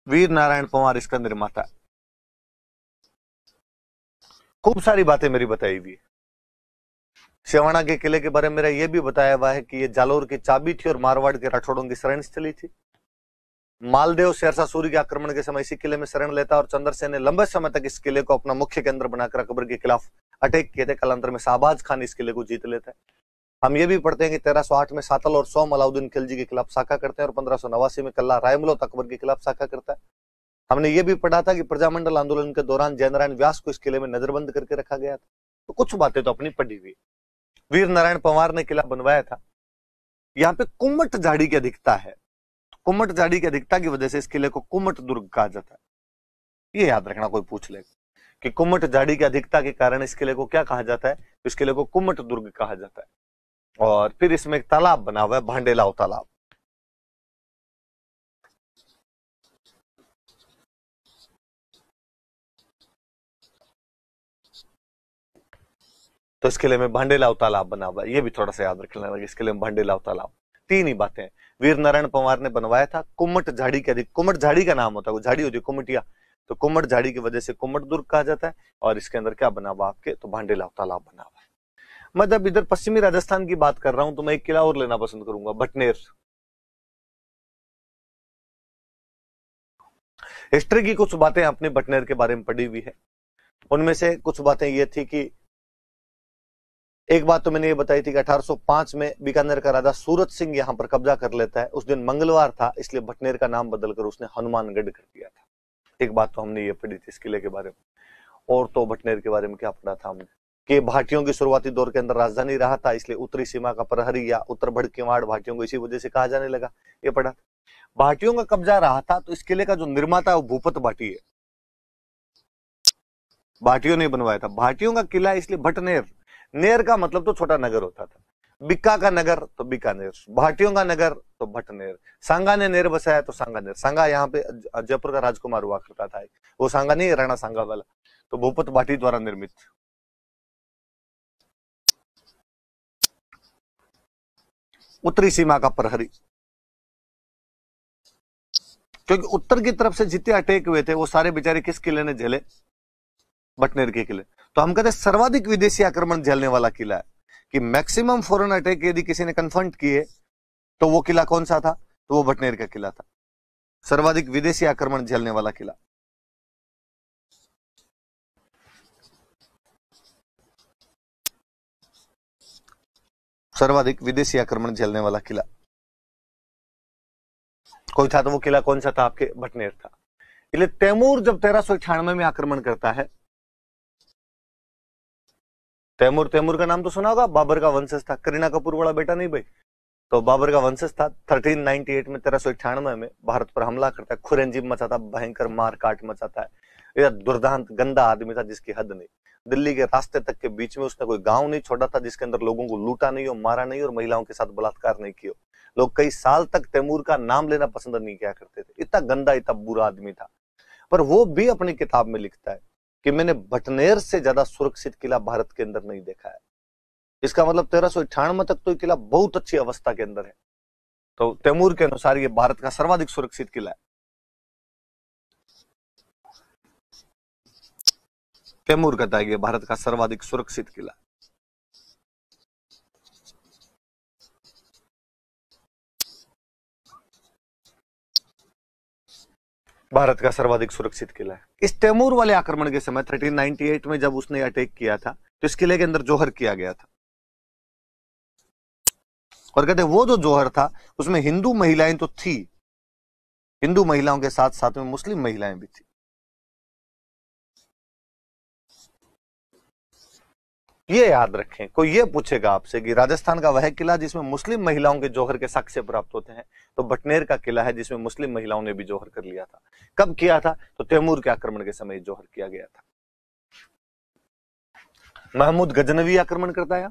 वीर नारायण पंवार इसका निर्माता है। खूब सारी बातें मेरी बताई हुई है। सिवाना के किले के बारे में मेरा यह भी बताया हुआ है कि यह जालोर की चाबी थी और मारवाड़ के राठौड़ों की शरण स्थली थी। मालदेव शेरशाह सूरी के आक्रमण के समय इसी किले में शरण लेता और चंद्रसेन ने लंबे समय तक इस किले को अपना मुख्य केंद्र बनाकर अकबर के खिलाफ अटैक किए थे। कालांतर में शाहबाज खान इस किले को जीत लेता है। हम ये भी पढ़ते हैं कि 1308 में सातल और सोम अलाउद्दीन खिलजी के खिलाफ साका करते हैं, और 1589 में कल्ला रायमलोत अकबर के खिलाफ साका करता है। हमने ये भी पढ़ा था कि प्रजामंडल आंदोलन के दौरान जयनारायण व्यास को इस किले में नजरबंद करके रखा गया था। तो कुछ बातें तो अपनी पढ़ी हुई। वीर नारायण पंवार ने किला बनवाया था। यहाँ पे कुम्मट झाड़ी की अधिकता है। कुम्मट झाड़ी की अधिकता की वजह से इस किले को कुम्मट दुर्ग कहा जाता है। ये याद रखना, कोई पूछ लेगा कि कुम्मट झाड़ी की अधिकता के कारण इस किले को क्या कहा जाता है। तो इस किले को कुम्मट दुर्ग कहा जाता है। और फिर इसमें एक तालाब बना हुआ है, भांडेलाव तालाब। तो इस किले में भांडेलाव तालाब बना हुआ है, ये भी थोड़ा सा याद रख लेना। इस किले में भांडेलाव तालाब, तीन ही बातें। वीर नारायण पंवार ने बनवाया था। कुम्मट झाड़ी के अधिक, कुम्मट झाड़ी का नाम होता है, वो झाड़ी होती है कुम्मटिया, तो कुम्मट झाड़ी की वजह से कुम्मट दुर्ग कहा जाता है। और इसके अंदर क्या बना हुआ आपके? तो भांडेलाव तालाब बना हुआ है। मैं जब इधर पश्चिमी राजस्थान की बात कर रहा हूं तो मैं एक किला और लेना पसंद करूंगा, भटनेर। हिस्ट्री की कुछ बातें अपने भटनेर के बारे में पढ़ी हुई है। उनमें से कुछ बातें ये थी कि एक बात तो मैंने ये बताई थी कि 1805 में बीकानेर का राजा सूरत सिंह यहां पर कब्जा कर लेता है। उस दिन मंगलवार था, इसलिए भटनेर का नाम बदलकर उसने हनुमानगढ़ कर दिया था। एक बात तो हमने ये पढ़ी थी इस किले के बारे में। और तो भटनेर के बारे में क्या पढ़ा था हमने कि भाटियों की शुरुआती दौर के अंदर राजधानी रहा था, इसलिए उत्तरी सीमा का प्रहरी या उत्तर भड़केवाड़ भाटियों को इसी वजह से कहा जाने लगा। ये पढ़ा था। भाटियों का कब्जा रहा था, तो इस किले का जो निर्माता है वो भूपत भाटी है, भाटियों ने बनवाया था। भाटियों का किला इसलिए भटनेर, नेर का मतलब तो छोटा नगर होता था, बिक्का का नगर तो बीकानेर, भाटियों का नगर तो भटनेर। सांगा ने नेर बसाया तो सांगानेर। सांगा यहाँ पे जयपुर का राजकुमार हुआ करता था, वो सांगा नहीं, राणा सांगा वाला, तो भूपत भाटी द्वारा निर्मित। उत्तरी सीमा का प्रहरी, क्योंकि उत्तर की तरफ से जितने अटैक हुए थे वो सारे बेचारे किस किले ने झेले? भटनेर के किले। तो हम कहते हैं सर्वाधिक विदेशी आक्रमण झेलने वाला किला है, कि मैक्सिमम फॉरेन अटैक यदि किसी ने कन्फ्रंट किए तो वो किला कौन सा था? तो वो भटनेर का किला था, सर्वाधिक विदेशी आक्रमण झेलने वाला किला। सर्वाधिक विदेशी आक्रमण झेलने वाला किला कोई था, तो वो किला कौन सा था? आपके भटनेर था। इसलिए तैमूर जब 1398 में आक्रमण करता है, तैमूर का नाम तो सुना होगा, बाबर का वंशज था, करीना कपूर वाला बेटा नहीं भाई, तो बाबर का वंशज था। 1398 में 1398 में भारत पर हमला करता है, खुरेंजीम मचाता, भयंकर मार काट मचाता है। यह दुर्दांत गंदा आदमी था जिसकी हद नहीं। दिल्ली के रास्ते तक के बीच में उसने कोई गांव नहीं छोड़ा था जिसके अंदर लोगों को लूटा नहीं हो, मारा नहीं और महिलाओं के साथ बलात्कार नहीं किया। लोग कई साल तक तैमूर का नाम लेना पसंद नहीं किया करते थे, इतना गंदा इतना बुरा आदमी था। पर वो भी अपनी किताब में लिखता है कि मैंने भटनेर से ज्यादा सुरक्षित किला भारत के अंदर नहीं देखा है। इसका मतलब 1398 तक तो ये किला बहुत अच्छी अवस्था के अंदर है। तो तैमूर के अनुसार ये भारत का सर्वाधिक सुरक्षित किला है। तैमूर कहता है कि भारत का सर्वाधिक सुरक्षित किला। भारत का सर्वाधिक सुरक्षित किला है। इस तैमूर वाले आक्रमण के समय 1398 में जब उसने अटैक किया था, तो इस किले के अंदर जौहर किया गया था। और कहते वो जो जौहर था उसमें हिंदू महिलाएं तो थी, हिंदू महिलाओं के साथ साथ में मुस्लिम महिलाएं भी थी। ये याद रखें, कोई ये पूछेगा आपसे कि राजस्थान का वह किला जिसमें मुस्लिम महिलाओं के जौहर के साक्ष्य प्राप्त होते हैं, तो भटनेर का किला है जिसमें मुस्लिम महिलाओं ने भी जौहर कर लिया था। कब किया था? तो तैमूर के आक्रमण के समय जौहर किया गया था। महमूद गजनवी आक्रमण करता है,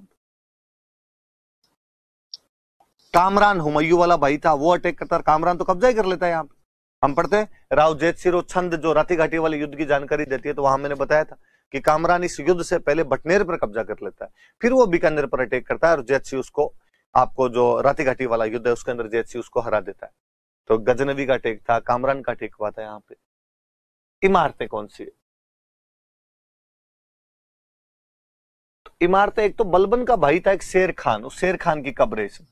कामरान हुमायूं वाला भाई था, वो अटैक करता है, कामरान तो कब्जा ही कर लेता है। यहाँ पे हम पढ़ते हैं राव जेतसिरो छंद जो राती घाटी वाले युद्ध की जानकारी देती है, तो वहां मैंने बताया था कि कामरान इस युद्ध से पहले भटनेर पर कब्जा कर लेता है, फिर वो बीकानेर पर अटैक करता है और जेतसी उसको, आपको जो राती घाटी वाला युद्ध है उसके अंदर जेतसी उसको हरा देता है। तो गजनवी का अटैक था, कामरान का अटैक हुआ था। यहाँ पे इमारतें कौन सी है? तो इमारतें, एक तो बलबन का भाई था एक शेर खान, उस शेर खान की कब्र है इसमें।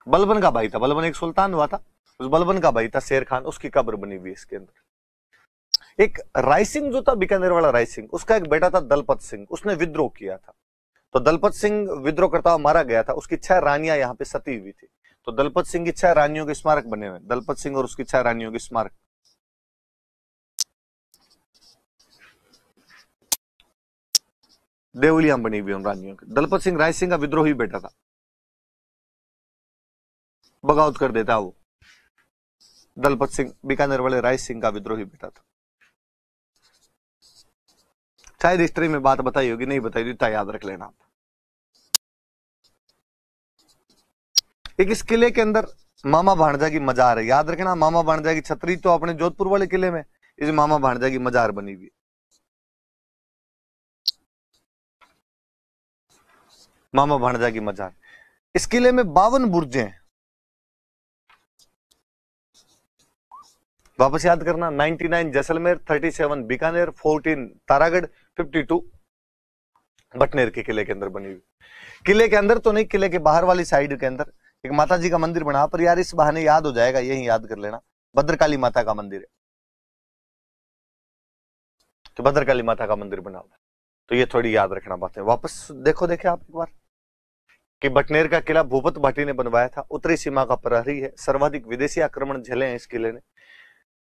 बलबन का भाई था, बलबन एक सुल्तान हुआ था, उस बलबन का भाई था शेर खान, उसकी कब्र बनी हुई है इसके अंदर। एक रायसिंह जो था, बीकानेर वाला रायसिंह, उसका एक बेटा था दलपत सिंह, उसने विद्रोह किया था। तो दलपत सिंह विद्रोह करता हुआ मारा गया था, उसकी 6 रानियां यहाँ पे सती हुई थी। तो दलपत सिंह की 6 रानियों के स्मारक बने हुए, दलपत सिंह और उसकी 6 रानियों के स्मारक। देवलियां बनी हुई उन रानियों की। दलपत सिंह रायसिंह का विद्रोही बेटा था, बगावत कर देता वो। दलपत सिंह बीकानेर वाले राय सिंह का विद्रोही बेटा था। शायद हिस्ट्री में बात बताई होगी, नहीं बताई, इतना याद रख लेना। एक इस किले के अंदर मामा भाणजा की मजार है, याद रखना। मामा भाणजा की छतरी तो अपने जोधपुर वाले किले में, इस मामा भाणजा की मजार बनी हुई। मामा भाणजा की मजार। इस किले में 52 बुर्जे हैं। वापस याद करना, 99 जैसलमेर, 37 बीकानेर, 14 तारागढ़, 52 भटनेर के किले के अंदर बनी हुई। किले के अंदर तो नहीं, किले के बाहर वाली साइड के अंदर एक माता जी का मंदिर बना, पर यार इस बहाने याद हो जाएगा, यही याद कर लेना, भद्रकाली माता का मंदिर है। तो भद्रकाली माता का मंदिर बना हुआ है। तो ये थोड़ी याद रखना बातें। वापस देखो आप एक बार कि बटनेर का किला भूपत भाटी ने बनवाया था, उत्तरी सीमा का प्रहरी है, सर्वाधिक विदेशी आक्रमण झेले हैं इस किले ने।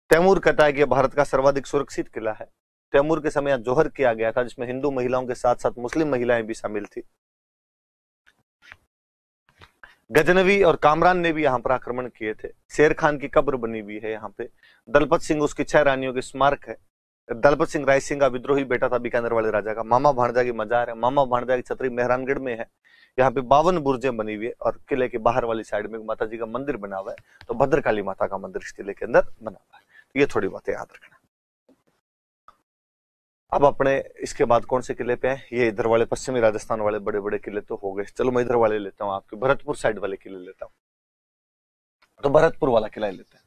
तैमूर कहता है कि भारत का सर्वाधिक सुरक्षित किला है। तैमूर के समय जोहर किया गया था, जिसमें हिंदू महिलाओं के साथ साथ मुस्लिम महिलाएं भी शामिल थी। गजनवी और कामरान ने भी यहाँ पर आक्रमण किए थे। शेर खान की कब्र बनी हुई है यहाँ पे। दलपत सिंह उसकी 6 रानियों की स्मारक है। दलपत सिंह राय सिंह का विद्रोही बेटा था बीकानेर वाले राजा का। मामा भाणजा की मजार है। मामा भाणजा की छतरी मेहरानगढ़ में है। यहाँ पे 52 बुर्जें बनी हुई है और किले के बाहर वाली साइड में माता जी का मंदिर बना हुआ है। तो भद्रकाली माता का मंदिर इस किले के अंदर बना हुआ है। तो ये थोड़ी बातें याद रखना। अब अपने इसके बाद कौन से किले पे हैं? ये इधर वाले पश्चिमी राजस्थान वाले बड़े बड़े किले तो हो गए। चलो मैं इधर वाले लेता हूँ, आपके भरतपुर साइड वाले किले लेता हूँ। तो भरतपुर वाला किला ही लेते हैं।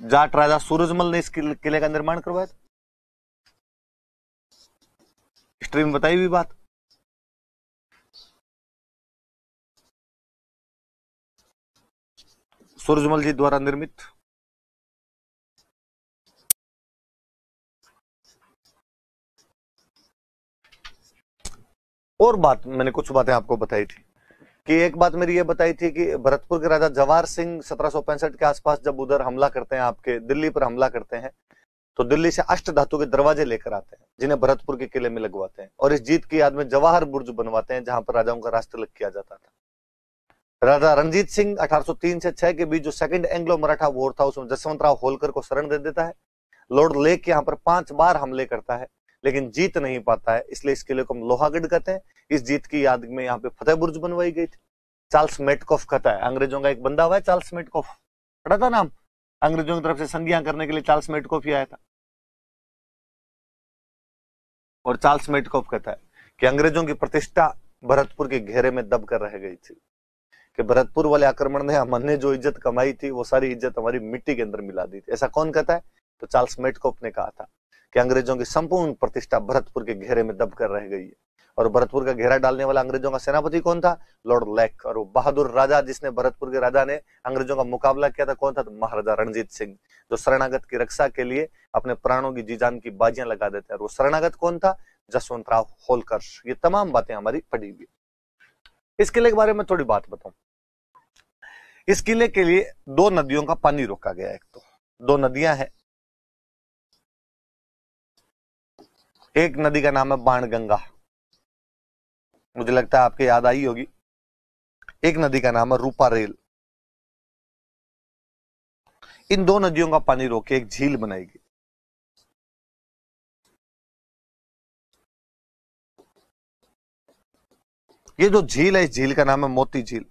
जाट राजा सूरजमल ने इस किले का निर्माण करवाया था। हिस्ट्री में बताई हुई बात। सूरजमल जी द्वारा निर्मित। और बात मैंने कुछ बातें आपको बताई थी कि एक बात मेरी ये बताई थी कि भरतपुर के राजा जवाहर सिंह 1765 के आसपास जब उधर हमला करते हैं, आपके दिल्ली पर हमला करते हैं, तो दिल्ली से अष्ट धातु के दरवाजे लेकर आते हैं, जिन्हें भरतपुर के किले में लगवाते हैं। और इस जीत की याद में जवाहर बुर्ज बनवाते हैं, जहां पर राजाओं का राष्ट्रलग किया जाता था। राजा रणजीत सिंह 1803 से 6 के बीच जो सेकंड एंग्लो मराठा वॉर था, उसमें जसवंतराव होलकर को शरण दे देता है। लॉर्ड लेक यहाँ पर 5 बार हमले करता है, लेकिन जीत नहीं पाता है। इसलिए इस किले को हम लोहागढ़ कहते हैं। इस जीत की याद में यहाँ पे फतेह बुर्ज बनवाई गई थी। चार्ल्स मेटकॉफ कहता है, अंग्रेजों का एक बंदा हुआ है चार्ल्स मेटकॉफ, पढ़ा था नाम? अंग्रेजों की तरफ से संधियां करने के लिए चार्ल्स मेटकॉफ ही आया था। और चार्ल्स मेटकॉफ कहता है कि अंग्रेजों की प्रतिष्ठा भरतपुर के घेरे में दब कर रह गई थी, कि भरतपुर वाले आक्रमण ने हमने जो इज्जत कमाई थी वो सारी इज्जत हमारी मिट्टी के अंदर मिला दी थी। ऐसा कौन कहता है? तो चार्ल्स मेटकॉफ ने कहा था कि अंग्रेजों की संपूर्ण प्रतिष्ठा भरतपुर के घेरे में दब कर रह गई है। और भरतपुर का घेरा डालने वाला अंग्रेजों का सेनापति कौन था? Lord lake. और वो बहादुर राजा जिसने भरतपुर के राजा ने अंग्रेजों का मुकाबला किया था, कौन था? तो महाराजा रणजीत सिंह, जो शरणागत की रक्षा के लिए अपने प्राणों की जी जान की बाजियां लगा देते हैं। और वो शरणागत कौन था? जसवंतराव होलकर। ये तमाम बातें हमारी पढ़ी हुई। इस किले के बारे में थोड़ी बात बताऊं। इस किले के लिए 2 नदियों का पानी रोका गया है। एक तो 2 नदियां हैं। एक नदी का नाम है बाणगंगा, मुझे लगता है आपके याद आई होगी। एक नदी का नाम है रूपारेल। इन 2 नदियों का पानी रोक के एक झील बनाएगी। ये जो झील है, इस झील का नाम है मोती झील।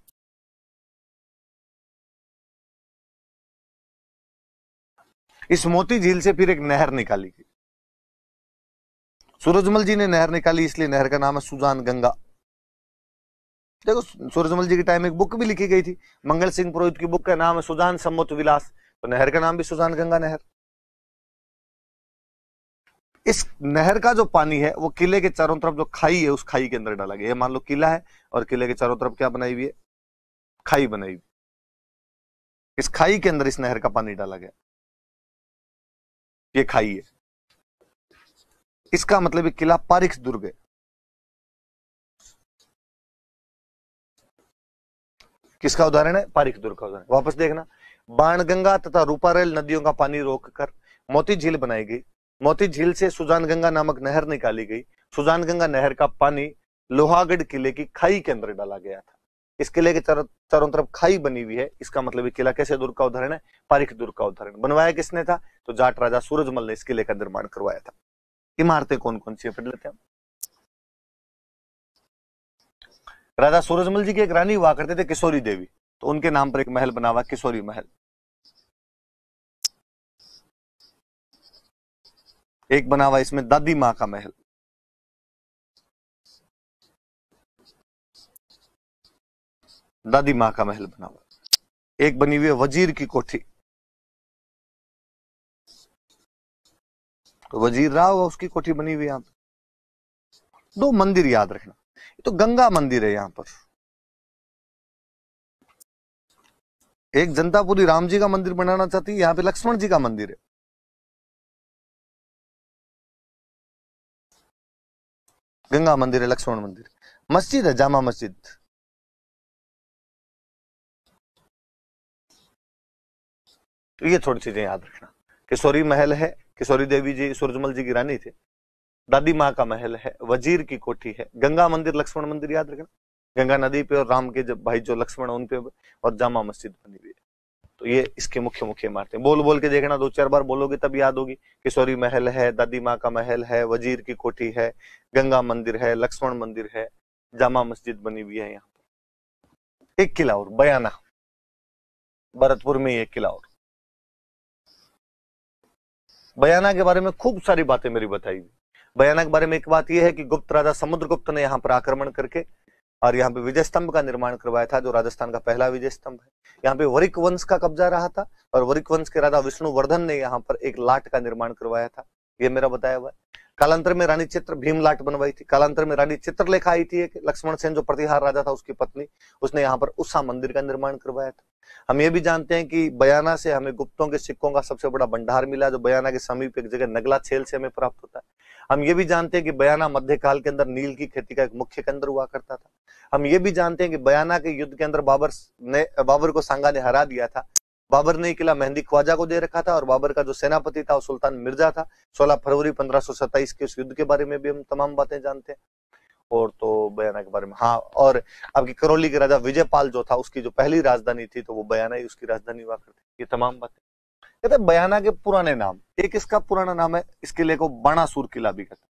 इस मोती झील से फिर एक नहर निकाली गई। सूरजमल जी ने नहर निकाली, इसलिए नहर का नाम है सुजान गंगा। देखो, सूरजमल जी के टाइम एक बुक भी लिखी गई थी, मंगल सिंह पुरोहित की बुक का नाम है सुजान सम्मुत विलास। तो नहर का नाम भी सुजान गंगा नहर। इस नहर का जो पानी है वो किले के चारों तरफ जो खाई है, उस खाई के अंदर डाला गया। मान लो किला है और किले के चारों तरफ क्या बनाई हुई है? खाई बनाई हुई। इस खाई के अंदर इस नहर का पानी डाला गया। ये खाई है, इसका मतलब ये किला पारिख दुर्ग है। किसका उदाहरण है? पारिख दुर्ग का उदाहरण। वापस देखना, बाणगंगा तथा रूपारेल नदियों का पानी रोककर मोती झील बनाई गई। मोती झील से सुजान गंगा नामक नहर निकाली गई। सुजान गंगा नहर का पानी लोहागढ़ किले की खाई के अंदर डाला गया था। इस किले के चारों तरफ खाई बनी हुई है। इसका मतलब ये किला कैसे दुर्ग का उदाहरण है? पारिख दुर्ग का उदाहरण। बनवाया किसने था? तो जाट राजा सूरजमल ने इस किले का निर्माण करवाया था। इमारतें कौन कौन सी पढ़ लेते हैं। राजा सूरजमल जी की एक रानी हुआ करते थे, किशोरी देवी। तो उनके नाम पर एक महल बना हुआ, किशोरी महल। एक बना हुआ इसमें दादी मां का महल। दादी मां का महल बना हुआ। एक बनी हुई है वजीर की कोठी, तो वजीर रहा होगा, उसकी कोठी बनी हुई है यहां पर। 2 मंदिर याद रखना। ये तो गंगा मंदिर है यहां पर। एक जनता पूरी राम जी का मंदिर बनाना चाहती है, यहाँ पे लक्ष्मण जी का मंदिर है। गंगा मंदिर है, लक्ष्मण मंदिर, मस्जिद है जामा मस्जिद। तो ये थोड़ी चीजें याद रखना। किशोरी महल है, किशोरी देवी जी सूरजमल जी की रानी थे। दादी माँ का महल है, वजीर की कोठी है, गंगा मंदिर लक्ष्मण मंदिर याद रखना, गंगा नदी पे और राम के जब भाई जो लक्ष्मण उन पे, और जामा मस्जिद बनी हुई है। तो ये इसके मुख्य मुख्य इमारतें बोल बोल के देखना, 2-4 बार बोलोगे तब याद होगी। किशोरी महल है, दादी माँ का महल है, वजीर की कोठी है, गंगा मंदिर है, लक्ष्मण मंदिर है, जामा मस्जिद बनी हुई है। यहाँ पर एक किला और बयाना, भरतपुर में एक किला और। बयाना के बारे में खूब सारी बातें मेरी बताई हुई। बयाना के बारे में एक बात यह है कि गुप्त राजा समुद्रगुप्त ने यहाँ पर आक्रमण करके और यहाँ पे विजय स्तंभ का निर्माण करवाया था, जो राजस्थान का पहला विजय स्तंभ है। यहाँ पे वरिक वंश का कब्जा रहा था और वरिक वंश के राजा विष्णुवर्धन ने यहाँ पर एक लाट का निर्माण करवाया था, ये मेरा बताया हुआ है। कालांतर में रानी चित्र भीम लाट बनवाई थी। कालांतर में रानी चित्रलेखा आई थी, एक लक्ष्मण सेन जो प्रतिहार राजा था उसकी पत्नी, उसने यहाँ पर उषा मंदिर का निर्माण करवाया था। हम ये भी जानते हैं कि बयाना से हमें गुप्तों के सिक्कों का सबसे बड़ा भंडार मिला, जो बयाना के समीप एक जगह नगला छेल से हमें प्राप्त होता है। हम ये भी जानते हैं कि बयाना मध्यकाल के अंदर नील की खेती का एक मुख्य केंद्र हुआ करता था। हम ये भी जानते हैं कि बयाना के युद्ध के अंदर बाबर को सांगा ने हरा दिया था। बाबर ने किला मेहंदी ख्वाजा को दे रखा था और बाबर का जो सेनापति था वो सुल्तान मिर्जा था। 16 फरवरी 1527 के उस युद्ध के बारे में भी हम तमाम बातें जानते हैं। और तो बयाना के बारे में, हाँ, और आपकी करौली के राजा विजयपाल जो था उसकी जो पहली राजधानी थी तो वो बयाना ही उसकी राजधानी हुआ करती। ये तमाम बातें कहते हैं। बयाना के पुराने नाम, एक इसका पुराना नाम है, इस किले को बाणासुर किला भी कहते हैं।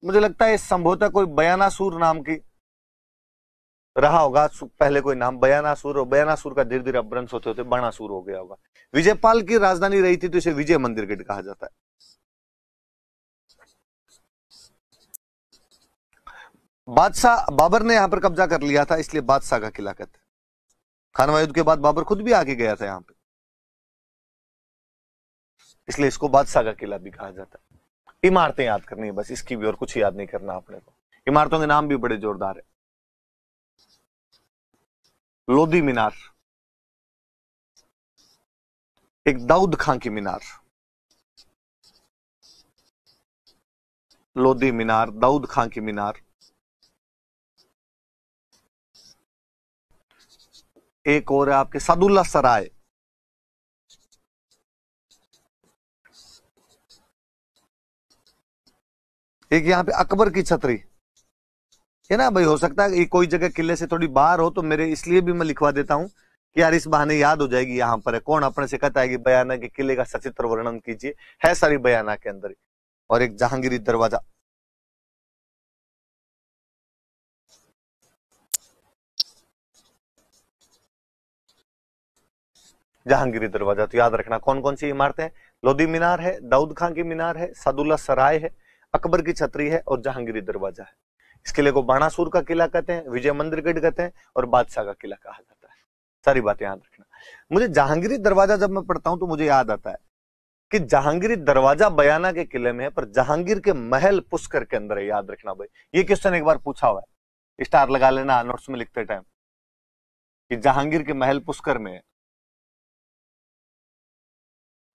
मुझे लगता है संभवतः कोई बयानासुर नाम की रहा होगा पहले कोई नाम, बयानासुर, और बयानासुर का धीरे धीरे अपभ्रंश होते होते बाणासुर हो गया होगा। विजयपाल की राजधानी रही थी तो इसे विजय मंदिर गेट कहा जाता है। बादशाह बाबर ने यहां पर कब्जा कर लिया था, इसलिए बादशाह का किला कहते हैं। खानवा युद्ध के बाद बाबर खुद भी आके गया था यहां पे, इसलिए इसको बादशाह का किला भी कहा जाता है। इमारतें याद करनी है बस, इसकी भी, और कुछ याद नहीं करना अपने को। इमारतों के नाम भी बड़े जोरदार है। लोधी मीनार, एक दाऊद खां की मीनार, लोधी मीनार, दाऊद खां की मीनार। एक और है आपके सादुल्ला सराय, एक यहाँ पे अकबर की छतरी है ना भाई। हो सकता है कोई जगह किले से थोड़ी बाहर हो तो मेरे, इसलिए भी मैं लिखवा देता हूं कि यार इस बहाने याद हो जाएगी। यहाँ पर है, कौन अपने से कहता है कि बयाना के किले का सचित्र वर्णन कीजिए, है सारी बयाना के अंदर ही। और एक जहांगीरी दरवाजा, जहांगीरी दरवाजा तो याद रखना। कौन कौन सी इमारतें हैं? लोधी मीनार है, दाऊद खां की मीनार है, सादुल्ला सराय है, अकबर की छतरी है और जहांगीरी दरवाजा है। इस किले को बाणासुर का किला कहते हैं, विजय मंदिर गढ़ कहते हैं और बादशाह का किला कहा जाता है। सारी बातें याद रखना। मुझे जहांगीरी दरवाजा जब मैं पढ़ता हूं तो मुझे याद आता है कि जहांगीरी दरवाजा बयाना के किले में है, पर जहांगीर के महल पुष्कर के अंदर है। याद रखना भाई, ये क्वेश्चन एक बार पूछा हुआ है, स्टार लगा लेना नोट्स में लिखते टाइम, कि जहांगीर के महल पुष्कर में है।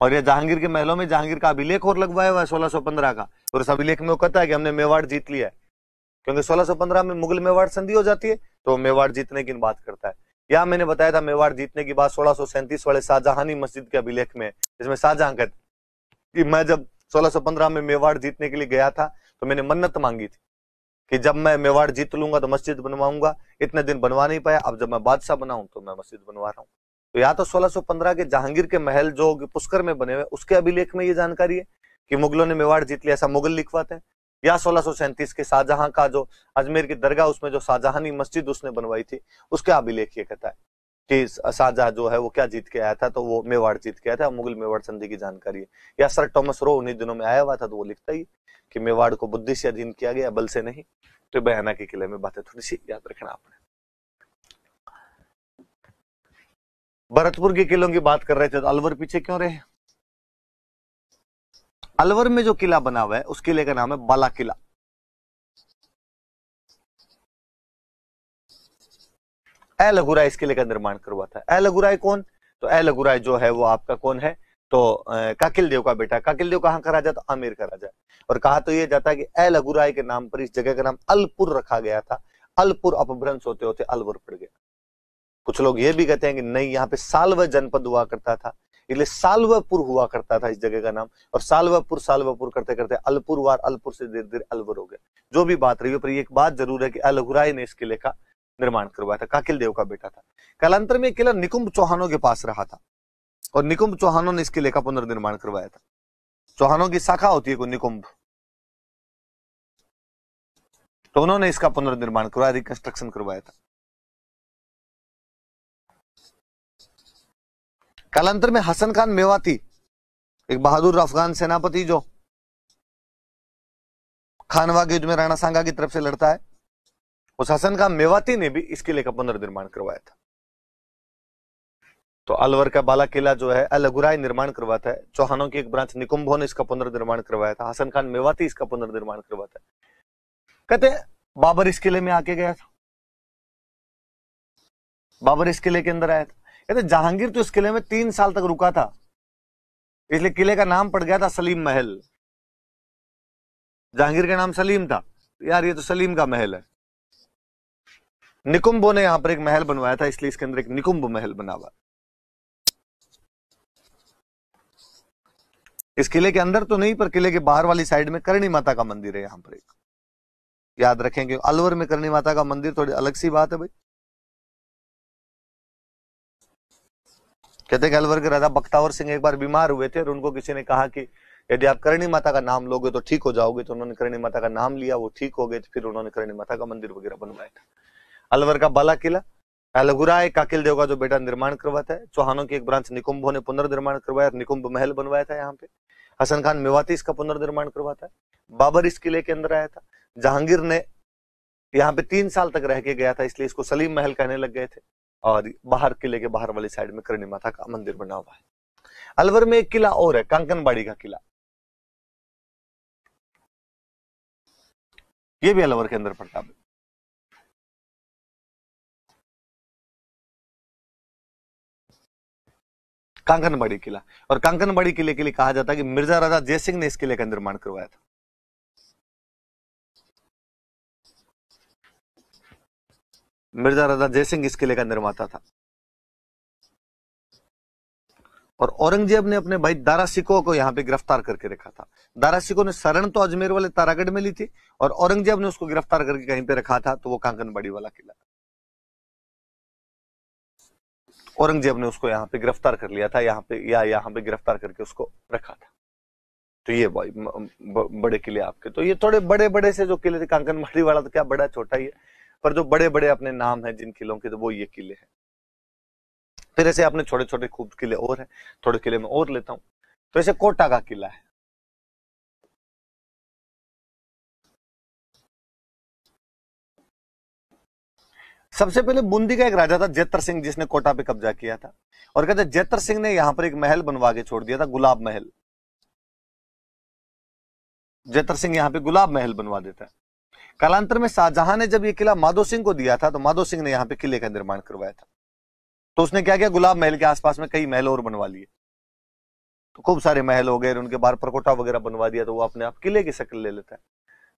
और ये जहांगीर के महलों में जहांगीर का अभिलेख और लगवाया हुआ है 1615 का, और इस अभिलेख में वो कहता है कि हमने मेवाड़ जीत लिया है। क्योंकि 1615 में मुगल मेवाड़ संधि हो जाती है तो मेवाड़ जीतने की बात करता है। या मैंने बताया था मेवाड़ जीतने की बात 1637 वाले शाहजहानी मस्जिद के अभिलेख में, जिसमें शाहजहां कहते कि मैं जब 1615 में मेवाड़ जीतने के लिए गया था तो मैंने मन्नत मांगी थी कि जब मैं मेवाड़ जीत लूंगा तो मस्जिद बनवाऊंगा। इतने दिन बनवा नहीं पाया, अब जब मैं बादशाह बनाऊं तो मैं मस्जिद बनवा रहा हूं। तो या तो 1615 के जहांगीर के महल जो पुष्कर में बने हुए उसके अभिलेख में ये जानकारी है कि मुगलों ने मेवाड़ जीत लिया, ऐसा मुगल लिखवाते हैं। या 1637 के शाहजहां का जो अजमेर की दरगाह उसमें जो शाहजहानी मस्जिद उसने बनवाई थी उसके अभिलेख ये कहता है कि शाहजहां जो है वो क्या जीत के आया था, तो वो मेवाड़ जीत के आया था। मुगल मेवाड़ संधि की जानकारी है। या सर टॉमस रो उन्हीं दिनों में आया हुआ था तो वो लिखता ही कि मेवाड़ को बुद्धि से अधीन किया गया, बल से नहीं। तो बयाना के किले में बातें थोड़ी सी याद रखना आपने। भरतपुर के किलों की बात कर रहे थे तो अलवर पीछे क्यों रहे? अलवर में जो किला बना हुआ है उस किले का नाम है बाला किला। अलगुराय इस किले का निर्माण करवा था। अलगुराय कौन? तो अलगुराय जो है वो आपका कौन है? तो काकिल देव का बेटा। काकिल देव कहाँ का राजा? तो आमेर का राजा। और कहा तो ये जाता है कि अलगुराय के नाम पर इस जगह का नाम अलपुर रखा गया था। अलपुर अपभ्रंश होते होते अलवर पड़ गया। कुछ लोग ये भी कहते हैं कि नहीं, यहाँ पे सालव जनपद हुआ करता था, इसलिए सालवपुर हुआ करता था इस जगह का नाम, और सालवपुर करते करते अलपुरवार, अलपुर से धीरे धीरे अलवर हो गया। जो भी बात रही है, पर एक बात जरूर है कि अलगुराय ने इस किले का निर्माण करवाया था, काकिल देव का बेटा था। कालांतर में किला निकुंभ चौहानों के पास रहा था, और निकुंभ चौहानों ने इस किले का पुनर्निर्माण करवाया था। चौहानों की शाखा होती है कोई निकुंभ, तो उन्होंने इसका पुनर्निर्माण करवाया, रिकंस्ट्रक्शन करवाया था। कालांतर में हसन खान मेवाती, एक बहादुर अफगान सेनापति जो खानवा के युद्ध में राणा सांगा की तरफ से लड़ता है, उस हसन खान मेवाती ने भी इस किले का पुनर्निर्माण करवाया था। तो अलवर का बाला किला जो है अलगुराय निर्माण करवाता है। चौहानों की एक ब्रांच निकुंभों ने इसका पुनर्निर्माण करवाया था। हसन खान मेवाती इसका पुनर्निर्माण करवाता है। कहते बाबर इस किले में आके गया था, बाबर इस किले के अंदर आया था। कहते जहांगीर तो इस किले में 3 साल तक रुका था, इसलिए किले का नाम पड़ गया था सलीम महल। जहांगीर का नाम सलीम था, यार ये तो सलीम का महल है। निकुंभों ने यहां पर एक महल बनवाया था, इसलिए इसके अंदर एक निकुंभ महल बना हुआ। इस किले के अंदर तो नहीं, पर किले के बाहर वाली साइड में करणी माता का मंदिर है। यहां पर एक याद रखेंगे, अलवर में करणी माता का मंदिर थोड़ी अलग सी बात है भाई। कहते हैं कि अलवर के राजा बख्तावर सिंह एक बार बीमार हुए थे, और उनको किसी ने कहा कि यदि आप करणी माता का नाम लोगे तो ठीक हो जाओगे। तो उन्होंने करणी माता का नाम लिया, वो ठीक हो गए। तो फिर उन्होंने करणी माता का मंदिर वगैरह बनवाया था। अलवर का बाला किला अलगुराय काकिल देव का जो बेटा निर्माण करवाता है। चौहानों की एक ब्रांच निकुंभों ने पुनर्निर्माण करवाया, निकुंभ महल बनवाया था यहाँ पे। हसन खान मेवाती इसका पुनर्निर्माण करवाता है। बाबर इस किले के अंदर आया था। जहांगीर ने यहाँ पे 3 साल तक रह के गया था, इसलिए इसको सलीम महल कहने लग गए थे। और बाहर किले के बाहर वाली साइड में करणी माता का मंदिर बना हुआ है। अलवर में एक किला और है, कांकनबाड़ी का किला। ये भी अलवर के अंदर पड़ता है। कांकनबाड़ी किला, और कांकनबाड़ी किले के लिए कहा जाता है कि मिर्जा राजा जयसिंह ने इस किले का निर्माण करवाया था। मिर्जा राजा जयसिंह इस किले का निर्माता था। और औरंगजेब ने अपने भाई दारा सिकोह को यहाँ पे गिरफ्तार करके रखा था। दारा सिकोह ने शरण तो अजमेर वाले तारागढ़ में ली थी, और औरंगजेब ने उसको गिरफ्तार करके कहीं पे रखा था, तो वो कांकनबाड़ी वाला किला। औरंगजेब ने उसको यहाँ पे गिरफ्तार कर लिया था, यहाँ पे गिरफ्तार करके उसको रखा था। तो ये भाई बड़े किले आपके। तो ये थोड़े बड़े बड़े से जो किले थे, कांकनबाड़ी वाला तो क्या बड़ा छोटा ही है, पर जो बड़े बड़े अपने नाम है जिन किलों के, तो वो ये किले हैं। फिर ऐसे अपने छोटे छोटे खूब किले और हैं, थोड़े किले में और लेता हूं। तो ऐसे कोटा का किला है। सबसे पहले बूंदी का एक राजा था जेतर सिंह, जिसने कोटा पे कब्जा किया था। और कहते जेतर सिंह ने यहां पर एक महल बनवा के छोड़ दिया था, गुलाब महल। जेतर सिंह यहां पे गुलाब महल बनवा देता है। कालांतर में शाहजहां ने जब ये किला माधो सिंह को दिया था, तो माधो सिंह ने यहाँ पे किले का निर्माण करवाया था। तो उसने क्या किया, गुलाब महल के आसपास में कई महल और बनवा लिए। तो खूब सारे महल हो गए, उनके बाहर परकोटा वगैरह बनवा दिया, तो वो अपने आप किले की शक्ल ले लेता है।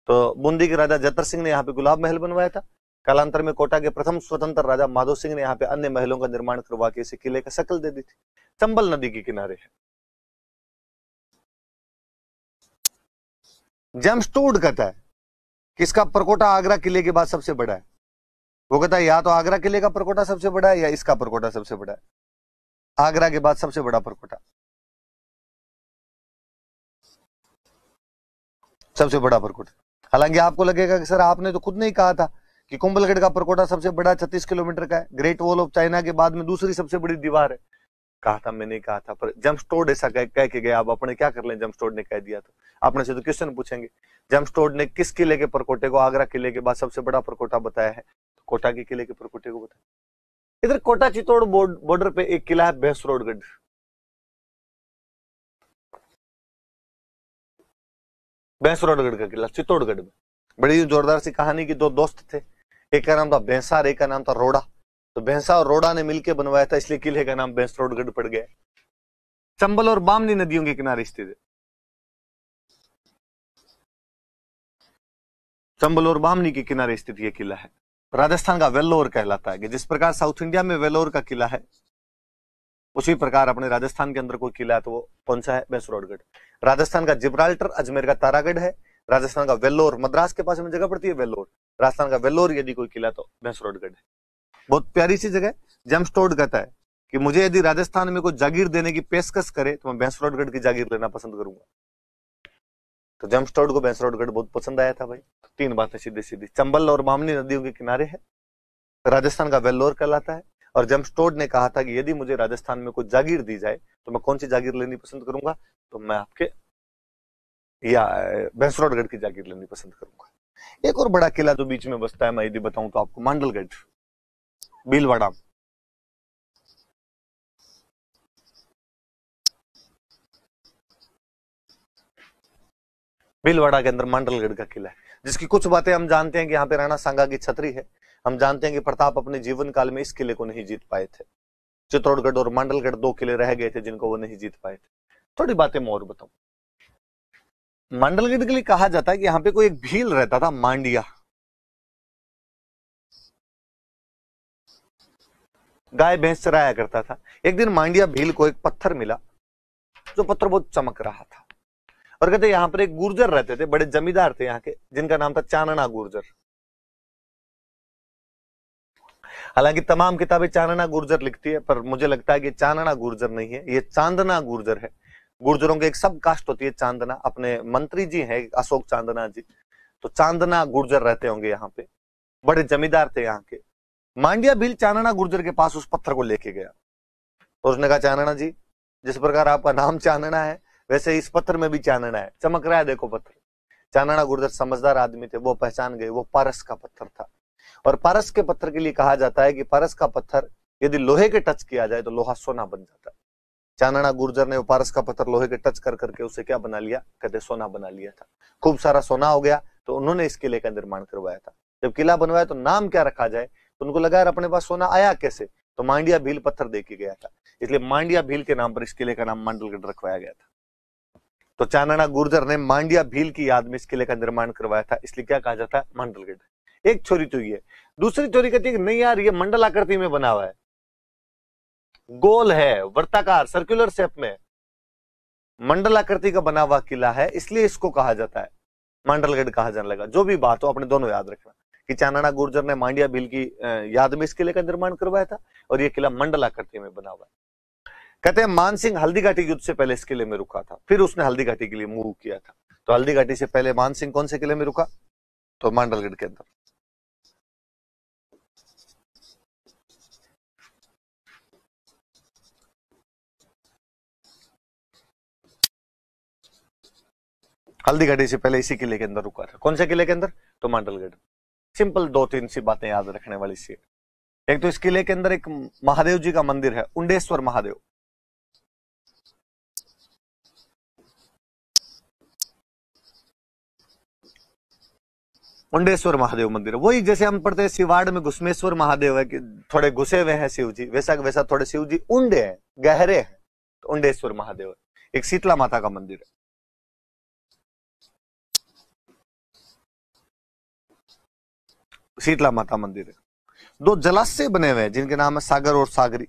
तो बूंदी के राजा जतर सिंह ने यहाँ पे गुलाब महल बनवाया था। कालांतर में कोटा के प्रथम स्वतंत्र राजा माधो सिंह ने यहाँ पे अन्य महलों का निर्माण करवा के इसे किले का शक्ल दे दी थी। चंबल नदी के किनारे है। जेम्स टूड कहता है कि इसका परकोटा आगरा किले के बाद सबसे बड़ा है। वो कहता है या तो आगरा किले का परकोटा सबसे बड़ा है, या इसका परकोटा सबसे बड़ा है। आगरा के बाद सबसे बड़ा परकोटा, सबसे बड़ा परकोटा। हालांकि आपको लगेगा कि सर आपने तो खुद नहीं कहा था कि कुंभलगढ़ का परकोटा सबसे बड़ा 36 किलोमीटर का है, ग्रेट वॉल ऑफ चाइना के बाद में दूसरी सबसे बड़ी दीवार है। कहा था, मैंने कहा था, पर जेम्स टोड ऐसा कह के गया। अब अपने क्या कर लें, जेम्स टोड ने कह दिया तो अपने से तो क्वेश्चन पूछेंगे। जेम्स टोड ने किस किले के परकोटे को आगरा किले के बाद सबसे बड़ा परकोटा बताया है? तो कोटा के किले के परकोटे को बताया। इधर कोटा चित्तौड़ बॉर्डर पे एक किला है भैंसरोडगढ़। भैंसरोडगढ़ का किला चित्तौड़गढ़ में। बड़ी जोरदार सी कहानी की, दो दोस्त थे, एक का नाम था भैंसार, एक का नाम था रोड़ा। तो भैंसा और रोड़ा ने मिलकर बनवाया था, इसलिए किले का नाम भैंसरोडगढ़ पड़ गया। चंबल और बामनी नदियों के किनारे स्थित है। चंबल और बामनी के किनारे स्थित यह किला है। राजस्थान का वेल्लोर कहलाता है कि जिस प्रकार साउथ इंडिया में वेल्लोर का किला है, उसी प्रकार अपने राजस्थान के अंदर कोई किला है तो वो कौन सा है? भैंसरोडगढ़। राजस्थान का जिब्राल्टर अजमेर का तारागढ़ है। राजस्थान का वेल्लोर मद्रास के पास में जगह पड़ती है वेल्लोर। राजस्थान का वेल्लोर यदि कोई किला तो भैंसरोडगढ़ है। बहुत प्यारी सी जगह। जेम्स टोड कहता है कि मुझे यदि राजस्थान में कोई जागीर देने की पेशकश करे तो मैं भैंसरोडगढ़ की जागीर लेना पसंद करूंगा। तो जेम्स टोड को भैंसरोडगढ़ बहुत पसंद आया था भाई। 3 बातें सीधी सीधी। चंबल और बामनी नदियों के किनारे है, राजस्थान का वेल्लोर कहलाता है, और जेम्स टोड ने कहा था कि यदि मुझे राजस्थान में कोई जागीर दी जाए तो मैं कौन सी जागीर लेनी पसंद करूंगा? तो मैं आपके या भैंसरोडगढ़ की जागीर लेनी पसंद करूंगा। एक और बड़ा किला जो बीच में बसता है, मैं यदि बताऊं तो आपको, मांडलगढ़, भीलवाड़ा। भीलवाड़ा के अंदर मांडलगढ़ का किला है, जिसकी कुछ बातें हम जानते हैं कि यहाँ पे राणा सांगा की छतरी है। हम जानते हैं कि प्रताप अपने जीवन काल में इस किले को नहीं जीत पाए थे। चित्तौड़गढ़ और मांडलगढ़ 2 किले रह गए थे जिनको वो नहीं जीत पाए थे। थोड़ी बातें मैं और बताऊं। मांडलगढ़ के लिए कहा जाता है कि यहाँ पे कोई एक भील रहता था, मांडिया। गाय भैंस चराया करता था। एक दिन मांडिया भील को एक पत्थर मिला, जो पत्थर बहुत चमक रहा था, और कहते यहाँ पर एक गुर्जर रहते थे, बड़े जमींदार थे यहाँ के, जिनका नाम था चानना गुर्जर। हालांकि तमाम किताबें चानना गुर्जर लिखती है, पर मुझे लगता है कि चानना गुर्जर नहीं है, ये चांदना गुर्जर है। गुर्जरों की एक सब कास्ट होती है चांदना। अपने मंत्री जी हैं अशोक चांदना जी, तो चांदना गुर्जर रहते होंगे यहाँ पे, बड़े जमींदार थे यहाँ के। मांडिया भील चानना गुर्जर के पास उस पत्थर को लेके गया, और उसने कहा, चानना जी, जिस प्रकार आपका नाम चानना है वैसे इस पत्थर में भी चानना है, चमक रहा है, देखो पत्थर। चानना गुर्जर समझदार आदमी थे, वो पहचान गए वो पारस का पत्थर था। और पारस के पत्थर के लिए कहा जाता है कि पारस का पत्थर यदि लोहे के टच किया जाए तो लोहा सोना बन जाता है। चानना गुर्जर ने वो पारस का पत्थर लोहे के टच कर करके उसे क्या बना लिया? कहते सोना बना लिया था। खूब सारा सोना हो गया, तो उन्होंने इस किले का निर्माण करवाया था। जब किला बनवाया तो नाम क्या रखा जाए, तो उनको लगा यार अपने पास सोना आया कैसे, तो मांडिया भील पत्थर दे के गया था, इसलिए मांडिया भील के नाम पर इस किले का नाम मांडलगढ़ रखवाया गया था। तो चानना गुर्जर ने मांडिया भील की याद में इस किले का निर्माण करवाया था, इसलिए क्या कहा जाता है? मांडलगढ़। एक थ्योरी तो ये। दूसरी थ्योरी कहती है कि नहीं यार, ये मंडल आकृति में बना हुआ है, गोल है, वर्ताकार, सर्कुलर शेप में मंडल आकृति का बना हुआ किला है, इसलिए इसको कहा जाता है मांडलगढ़ कहा जाने लगा। जो भी बात हो, अपने दोनों याद रखना कि चानना गुर्जर ने मांडिया भील की याद में इस किले का निर्माण करवाया था, और यह किला मंडल आकृति में बना हुआ है। कहते हैं मानसिंह हल्दीघाटी युद्ध से पहले इस किले में रुका था, फिर उसने हल्दीघाटी के लिए मूव किया था। तो हल्दीघाटी से पहले मानसिंह कौन से किले में रुका? तो मांडलगढ़ के अंदर। हल्दीघाटी से पहले इसी किले के अंदर रुका था। कौन से किले के अंदर? तो मांडलगढ़। सिंपल 2-3 सी बातें याद रखने वाली सी। एक तो इस किले के अंदर एक महादेव जी का मंदिर है, उंडेश्वर महादेव। उंडेश्वर महादेव मंदिर है, वही जैसे हम पढ़ते हैं शिवाड़ में घुसमेश्वर महादेव है कि थोड़े घुसे हुए हैं शिव जी, वैसा वैसा थोड़े शिव जी उंडे हैं, गहरे हैं, तो उंडेश्वर महादेव है। एक शीतला माता का मंदिर है। शीतला माता मंदिर है। 2 जलाशय बने हुए हैं जिनके नाम है सागर और सागरी।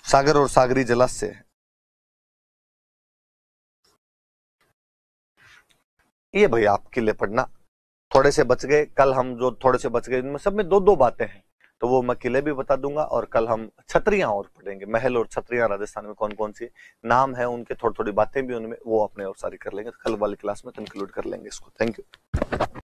सागर और सागरी जलाशय है। ये भाई आप किले पढ़ना, थोड़े से बच गए। कल हम जो थोड़े से बच गए इनमें सब में 2-2 बातें हैं, तो वो मैं किले भी बता दूंगा, और कल हम छतरियां और पढ़ेंगे, महल और छतरियां राजस्थान में कौन कौन सी नाम है उनके, थोड़ी थोड़ी बातें भी उनमें, वो अपने और सारी कर लेंगे। कल वाली क्लास में कंक्लूड कर लेंगे इसको। Thank you.